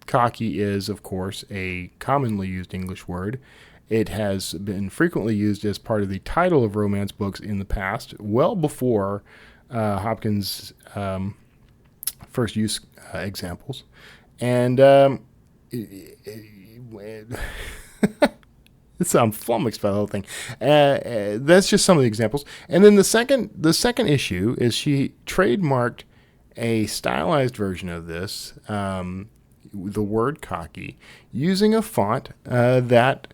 cocky is, of course, a commonly used English word. It has been frequently used as part of the title of romance books in the past, well before Hopkins' first use examples. And I'm flummoxed by the whole thing. That's just some of the examples. And then the second issue is she trademarked a stylized version of this, the word cocky, using a font that,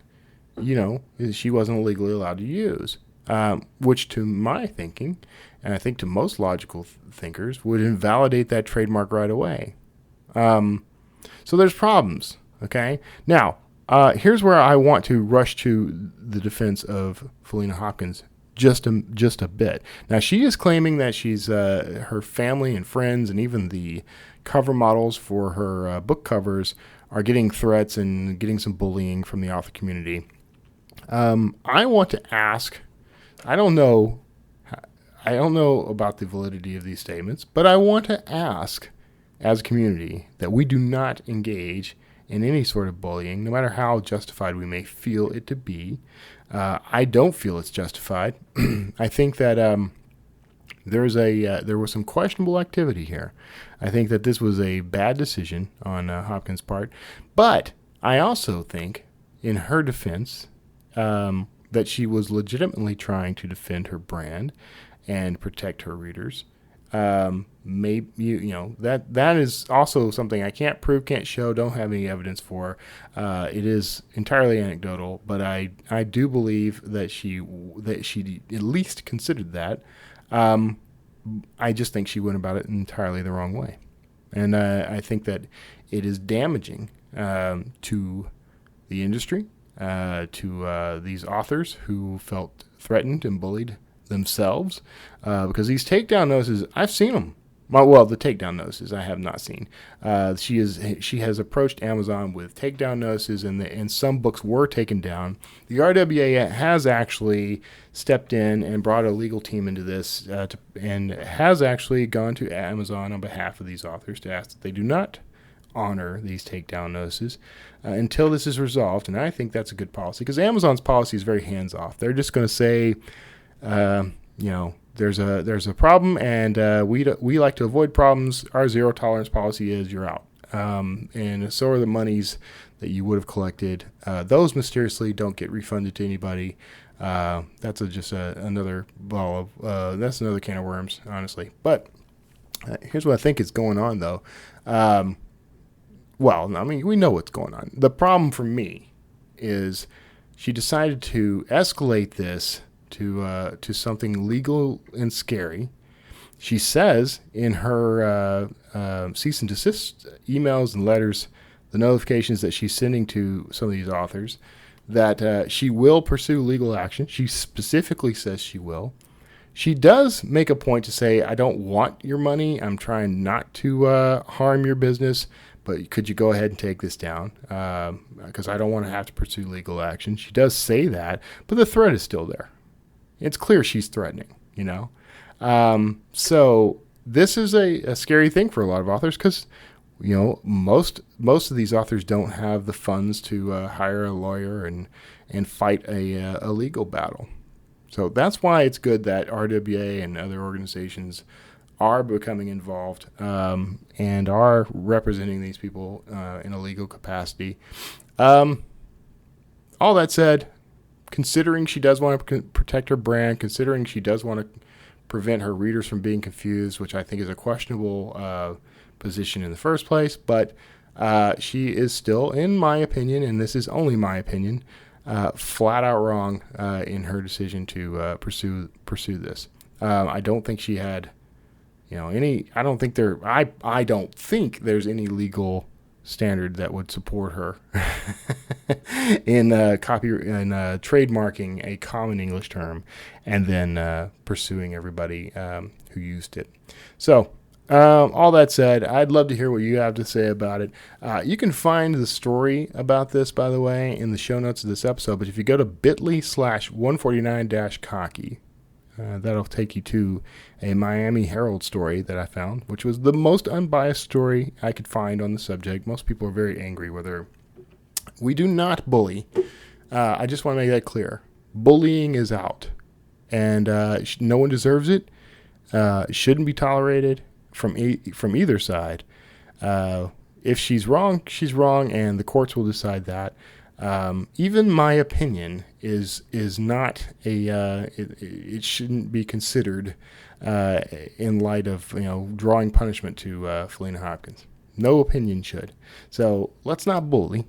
she wasn't legally allowed to use, which to my thinking, and I think to most logical thinkers, would invalidate that trademark right away. So there's problems, okay? Now, here's where I want to rush to the defense of Felina Hopkins just a bit. Now, she is claiming that she's her family and friends and even the cover models for her book covers are getting threats and getting some bullying from the author community. I want to ask, I don't know about the validity of these statements, but I want to ask as a community that we do not engage in any sort of bullying, no matter how justified we may feel it to be. I don't feel it's justified. I think that there was some questionable activity here. I think that this was a bad decision on Hopkins' part, but I also think, in her defense, that she was legitimately trying to defend her brand and protect her readers. Maybe that is also something I can't prove, can't show, don't have any evidence for. It is entirely anecdotal, but I do believe that she at least considered that. I just think she went about it entirely the wrong way, and I think that it is damaging to the industry, to these authors who felt threatened and bullied themselves, because these takedown notices, I've seen them. Well, the takedown notices I have not seen. She has approached Amazon with takedown notices, and some books were taken down. The RWA has actually stepped in and brought a legal team into this, and has actually gone to Amazon on behalf of these authors to ask that they do not honor these takedown notices until this is resolved. And I think that's a good policy, because Amazon's policy is very hands-off. They're just going to say, there's a problem, and we like to avoid problems. Our zero tolerance policy is you're out. And so are the monies that you would have collected. Those mysteriously don't get refunded to anybody. That's another ball of that's another can of worms, honestly. But here's what I think is going on, though. We know what's going on. The problem for me is she decided to escalate this to something legal and scary. She says in her cease and desist emails and letters, the notifications that she's sending to some of these authors, that she will pursue legal action. She specifically says she will. She does make a point to say, I don't want your money. I'm trying not to harm your business, but could you go ahead and take this down? Because I don't want to have to pursue legal action. She does say that, but the threat is still there. It's clear she's threatening, So this is a scary thing for a lot of authors, because, most of these authors don't have the funds to hire a lawyer and fight a legal battle. So that's why it's good that RWA and other organizations are becoming involved and are representing these people in a legal capacity. All that said, considering she does want to protect her brand, considering she does want to prevent her readers from being confused, which I think is a questionable position in the first place, but she is still, in my opinion, and this is only my opinion, flat out wrong in her decision to pursue this. I don't think she had, any. I don't think there's any legal standard that would support her in trademarking a common English term and then pursuing everybody who used it. So all that said, I'd love to hear what you have to say about it. You can find the story about this, by the way, in the show notes of this episode. But if you go to bit.ly/149-cocky, that'll take you to a Miami Herald story that I found, which was the most unbiased story I could find on the subject. Most people are very angry whether we do not bully. I just want to make that clear. Bullying is out, and no one deserves it. It shouldn't be tolerated from either side. If she's wrong, and the courts will decide that. Even my opinion is not it shouldn't be considered in light of drawing punishment to Felina Hopkins. No opinion should. So let's not bully.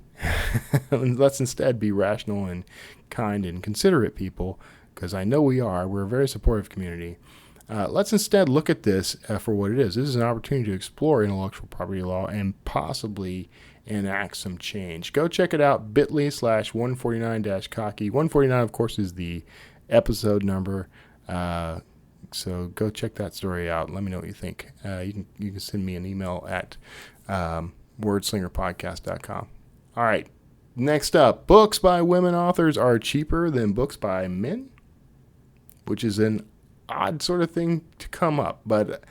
Let's instead be rational and kind and considerate people, because I know we are. We're a very supportive community. Let's instead look at this for what it is. This is an opportunity to explore intellectual property law and possibly enact some change. Go check it out, bit.ly/149-cocky. 149, of course, is the episode number. So go check that story out and let me know what you think. You can send me an email at wordslingerpodcast.com. All right, next up, books by women authors are cheaper than books by men, which is an odd sort of thing to come up, but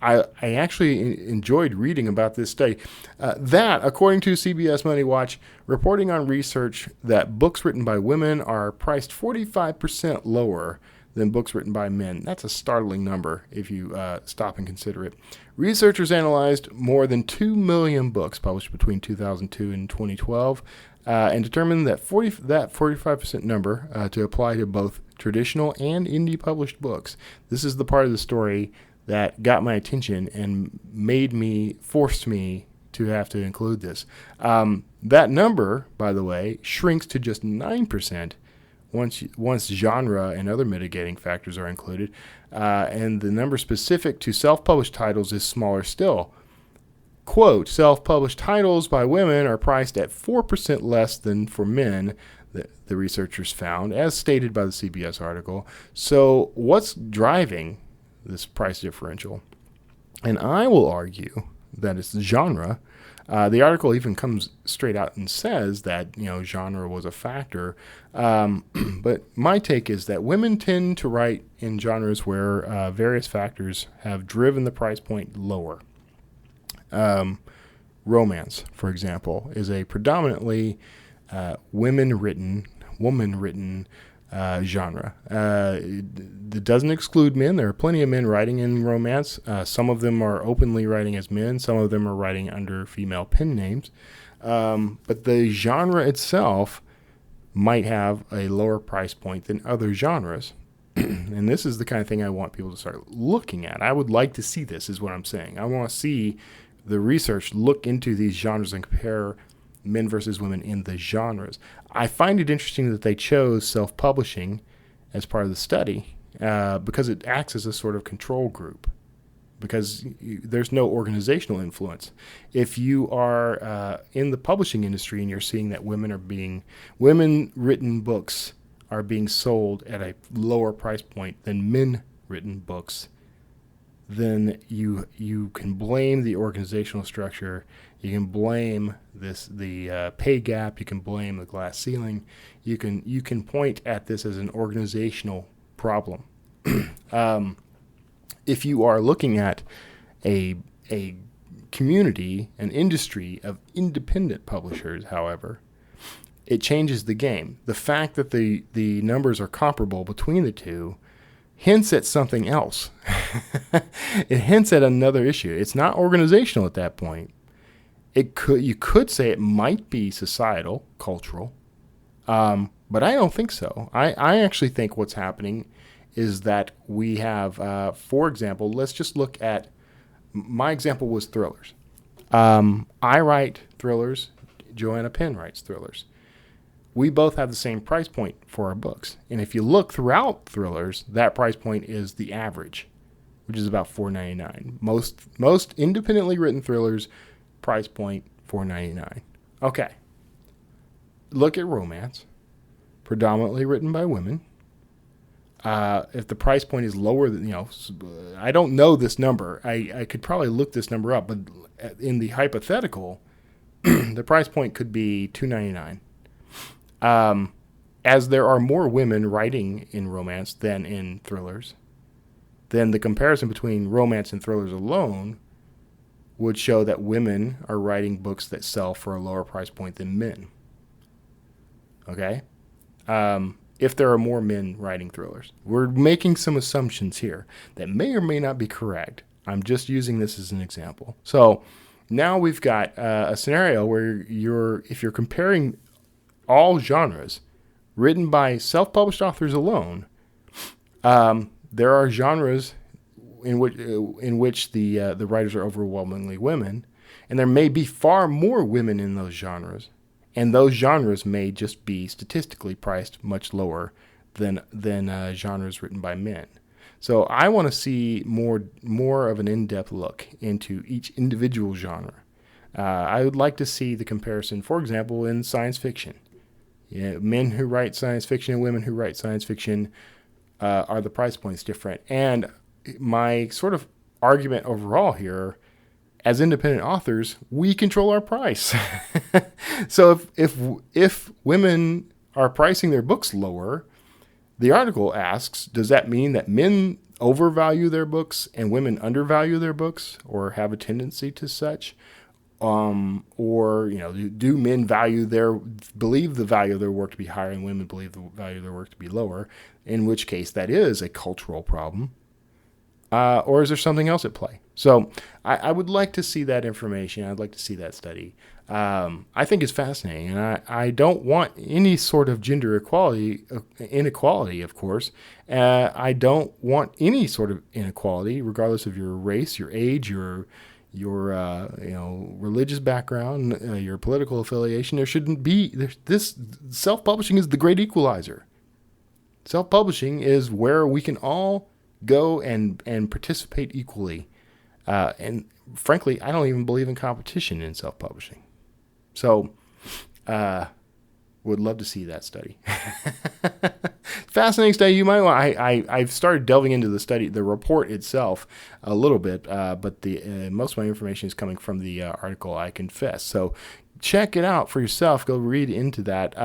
I actually enjoyed reading about this study. That, according to CBS Money Watch, reporting on research that books written by women are priced 45% lower than books written by men. That's a startling number if you stop and consider it. Researchers analyzed more than 2 million books published between 2002 and 2012 and determined that 45% number to apply to both traditional and indie published books. This is the part of the story that got my attention and forced me to have to include this. That number, by the way, shrinks to just 9% once genre and other mitigating factors are included. And the number specific to self-published titles is smaller still. Quote, self-published titles by women are priced at 4% less than for men, the researchers found, as stated by the CBS article. So what's driving this price differential? And I will argue that it's genre. The article even comes straight out and says that, genre was a factor. But my take is that women tend to write in genres where various factors have driven the price point lower. Romance, for example, is a predominantly woman-written genre. It doesn't exclude men. There are plenty of men writing in romance. Some of them are openly writing as men. Some of them are writing under female pen names. But the genre itself might have a lower price point than other genres. And this is the kind of thing I want people to start looking at. I would like to see this, is what I'm saying. I want to see the research look into these genres and compare men versus women in the genres. I find it interesting that they chose self-publishing as part of the study because it acts as a sort of control group, because there's no organizational influence. If you are in the publishing industry and you're seeing that women-written books are being sold at a lower price point than men-written books, then you can blame the organizational structure. You can blame the pay gap. You can blame the glass ceiling. You can point at this as an organizational problem. If you are looking at a community, an industry of independent publishers, however, it changes the game. The fact that the numbers are comparable between the two hints at something else. It hints at another issue. It's not organizational at that point. You could say it might be societal, cultural, but I don't think so. I actually think what's happening is that we have, for example, let's just look at, my example was thrillers. I write thrillers. Joanna Penn writes thrillers. We both have the same price point for our books. And if you look throughout thrillers, that price point is the average, which is about $4.99. Most independently written thrillers, price point $4.99. Okay. Look at romance, predominantly written by women. If the price point is lower than, I don't know this number. I could probably look this number up, but in the hypothetical, the price point could be $2.99. As there are more women writing in romance than in thrillers, then the comparison between romance and thrillers alone would show that women are writing books that sell for a lower price point than men. Okay? If there are more men writing thrillers. We're making some assumptions here that may or may not be correct. I'm just using this as an example. So now we've got a scenario where if you're comparing all genres written by self-published authors alone, there are genres in which the writers are overwhelmingly women, and there may be far more women in those genres, and those genres may just be statistically priced much lower than genres written by men. So I want to see more of an in-depth look into each individual genre. I would like to see the comparison, for example, in science fiction. Men who write science fiction and women who write science fiction, are the price points different? And my sort of argument overall here, as independent authors, we control our price. So if women are pricing their books lower, the article asks, does that mean that men overvalue their books and women undervalue their books, or have a tendency to such? Or do men believe the value of their work to be higher, and women believe the value of their work to be lower? In which case, that is a cultural problem. Or is there something else at play? So I would like to see that information. I'd like to see that study. I think it's fascinating, and I don't want any sort of gender inequality, of course. I don't want any sort of inequality, regardless of your race, your age, your religious background, your political affiliation. There shouldn't be this. Self-publishing is the great equalizer. Self-publishing is where we can all go and participate equally. And frankly, I don't even believe in competition in self-publishing. So, would love to see that study. fascinating study. You might want. I've started delving into the report itself a little bit, but the most of my information is coming from the article, I confess. So check it out for yourself. Go read into that.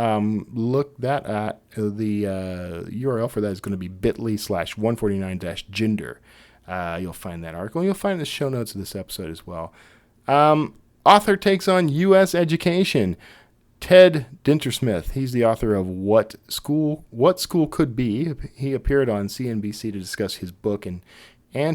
Look that at the URL for that is going to be bit.ly/149-gender. You'll find that article. You'll find the show notes of this episode as well. Author takes on U.S. education. Ted Dintersmith, he's the author of What School Could Be. He appeared on CNBC to discuss his book and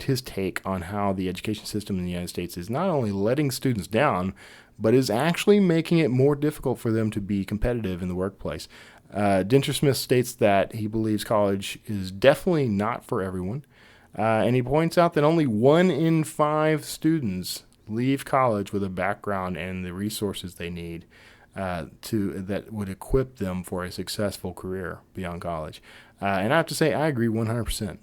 his take on how the education system in the United States is not only letting students down, but is actually making it more difficult for them to be competitive in the workplace. Dintersmith states that he believes college is definitely not for everyone, and he points out that only 1 in 5 students leave college with a background and the resources they need that would equip them for a successful career beyond college. And I have to say, I agree 100%.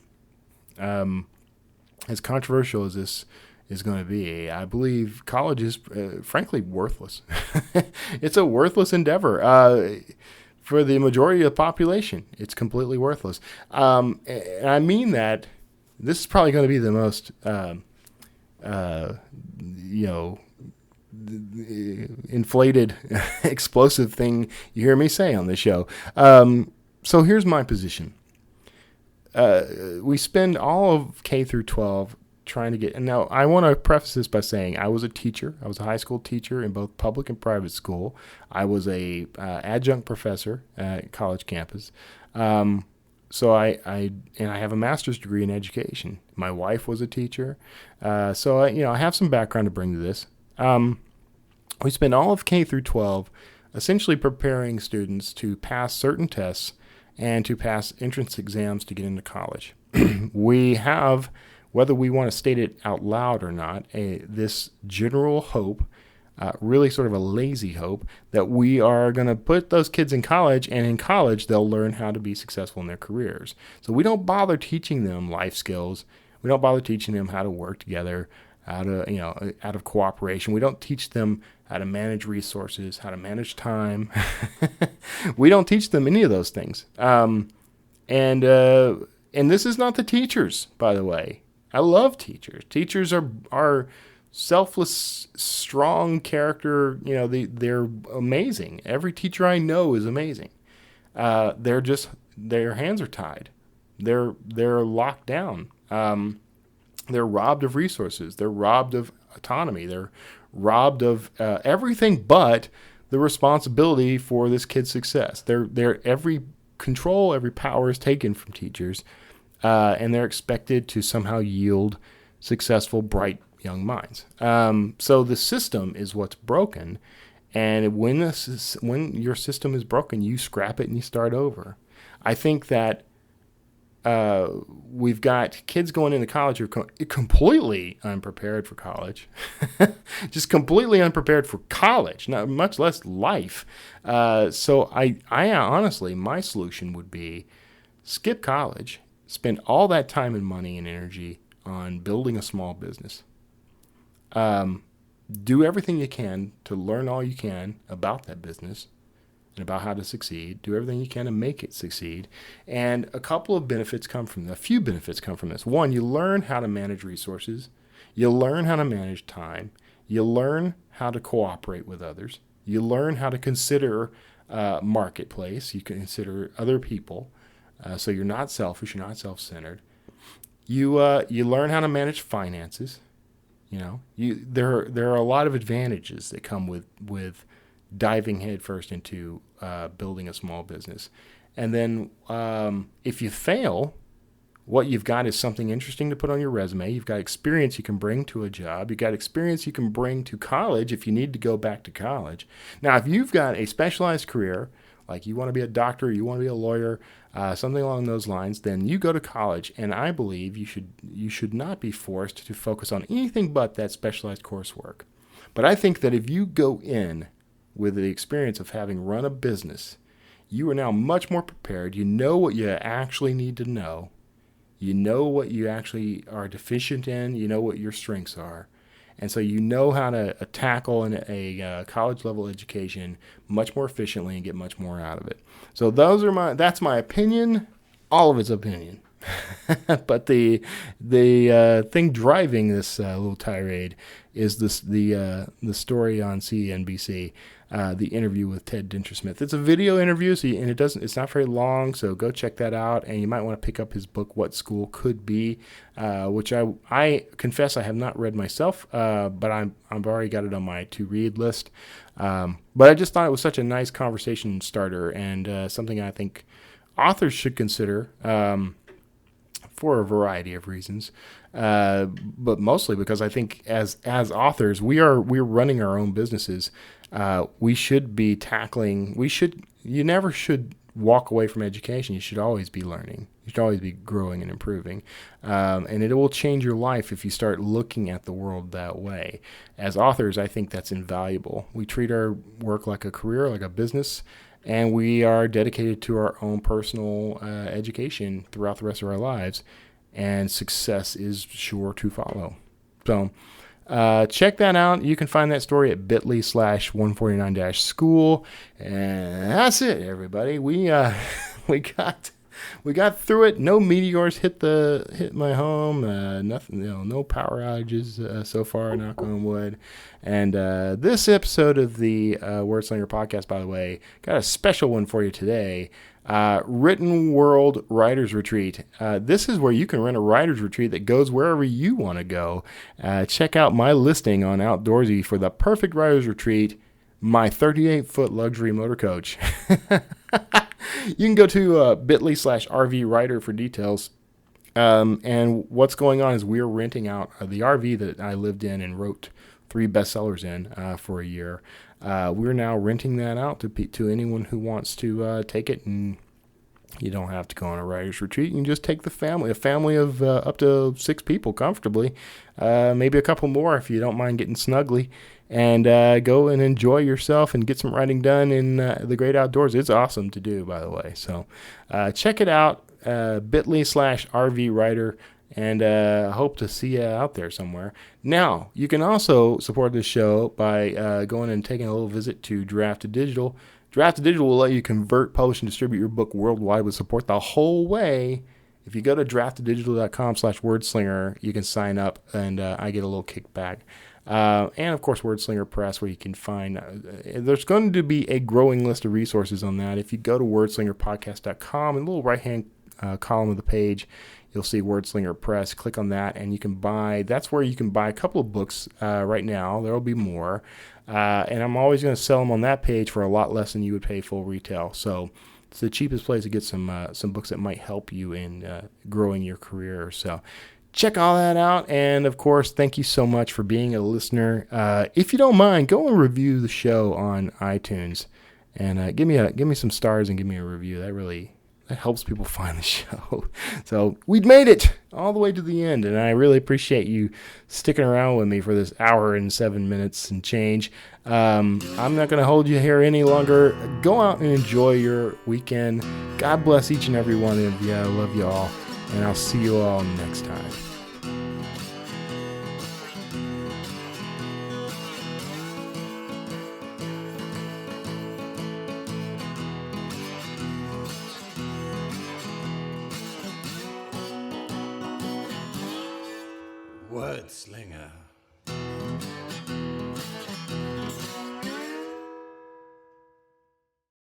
As controversial as this is going to be, I believe college is frankly worthless. It's a worthless endeavor. For the majority of the population, it's completely worthless. And I mean that this is probably going to be the most, inflated, explosive thing you hear me say on this show. So here's my position. We spend all of K through 12 trying to get, and now I want to preface this by saying I was a teacher. I was a high school teacher in both public and private school. I was a adjunct professor at college campus. So I have a master's degree in education. My wife was a teacher. So I have some background to bring to this. We spend all of K through 12 essentially preparing students to pass certain tests and to pass entrance exams to get into college. We have, whether we want to state it out loud or not, this general hope, really sort of a lazy hope, that we are going to put those kids in college, and in college they'll learn how to be successful in their careers. So we don't bother teaching them life skills. We don't bother teaching them how to work together, out of cooperation. We don't teach them how to manage resources, how to manage time. We don't teach them any of those things. And this is not the teachers, by the way. I love teachers. Teachers are selfless, strong character. They're amazing. Every teacher I know is amazing. Their hands are tied. They're locked down. They're robbed of resources. They're robbed of autonomy. They're robbed of everything but the responsibility for this kid's success. Every control, every power is taken from teachers, and they're expected to somehow yield successful, bright young minds. So the system is what's broken, and when your system is broken, you scrap it and you start over. I think that we've got kids going into college who are completely unprepared for college, just completely unprepared for college, not much less life. So I honestly, my solution would be skip college, spend all that time and money and energy on building a small business. Do everything you can to learn all you can about that business and about how to succeed. Do everything you can to make it succeed. And a few benefits come from this. One, you learn how to manage resources. You learn how to manage time. You learn how to cooperate with others. You learn how to consider marketplace. You consider other people. So you're not selfish. You're not self-centered. You learn how to manage finances. There are a lot of advantages that come with diving headfirst into building a small business. And then if you fail, what you've got is something interesting to put on your resume. You've got experience you can bring to a job. You've got experience you can bring to college if you need to go back to college. Now, if you've got a specialized career, like you want to be a doctor, you want to be a lawyer, something along those lines, then you go to college. And I believe you should not be forced to focus on anything but that specialized coursework. But I think that if you go in with the experience of having run a business, you are now much more prepared. You know what you actually need to know. You know what you actually are deficient in. You know what your strengths are. And so you know how to tackle a college-level education much more efficiently and get much more out of it. So that's my opinion all of it's opinion. But the thing driving this little tirade is the story on CNBC, the interview with Ted Dintersmith. It's a video interview, and it's not very long, so go check that out. And you might want to pick up his book, What School Could Be, which I confess I have not read myself, but I've already got it on my to read list. But I just thought it was such a nice conversation starter, and something I think authors should consider. For a variety of reasons, but mostly because I think as authors, we're running our own businesses. We should be tackling. You never should walk away from education. You should always be learning. You should always be growing and improving, and it will change your life if you start looking at the world that way. As authors, I think that's invaluable. We treat our work like a career, like a business. And we are dedicated to our own personal education throughout the rest of our lives. And success is sure to follow. So check that out. You can find that story at bit.ly/149-school. And that's it, everybody. We got through it. No meteors hit my home. Nothing. No power outages so far. Knock on wood. And this episode of the Wordslinger podcast, by the way, got a special one for you today. Written World Writers Retreat. This is where you can rent a writers retreat that goes wherever you want to go. Check out my listing on Outdoorsy for the perfect writers retreat. My 38-foot luxury motor coach. You can go to bit.ly/RVWriter for details. And what's going on is we're renting out the RV that I lived in and wrote 3 bestsellers in for a year. We're now renting that out to anyone who wants to take it. And you don't have to go on a writer's retreat. You can just take a family of up to 6 people comfortably, maybe a couple more if you don't mind getting snuggly, and go and enjoy yourself and get some writing done in the great outdoors. It's awesome to do, by the way. So check it out, bit.ly/RVWriter, and hope to see you out there somewhere. Now, you can also support this show by going and taking a little visit to Draft Digital. Draft Digital will let you convert, publish, and distribute your book worldwide with support the whole way. If you go to draftdigital.com/wordslinger, you can sign up, and I get a little kickback. And, of course, Wordslinger Press, where you can find, there's going to be a growing list of resources on that. If you go to wordslingerpodcast.com, in the little right-hand column of the page, you'll see Wordslinger Press. Click on that, and that's where you can buy a couple of books right now. There will be more. And I'm always going to sell them on that page for a lot less than you would pay full retail. So it's the cheapest place to get some books that might help you in growing your career. So check all that out. And, of course, thank you so much for being a listener. If you don't mind, go and review the show on iTunes. And give me some stars and give me a review. That helps people find the show. So we've made it all the way to the end, and I really appreciate you sticking around with me for this hour and 7 minutes and change. I'm not going to hold you here any longer. Go out and enjoy your weekend. God bless each and every one of you. I love you all, and I'll see you all next time. Wordslinger.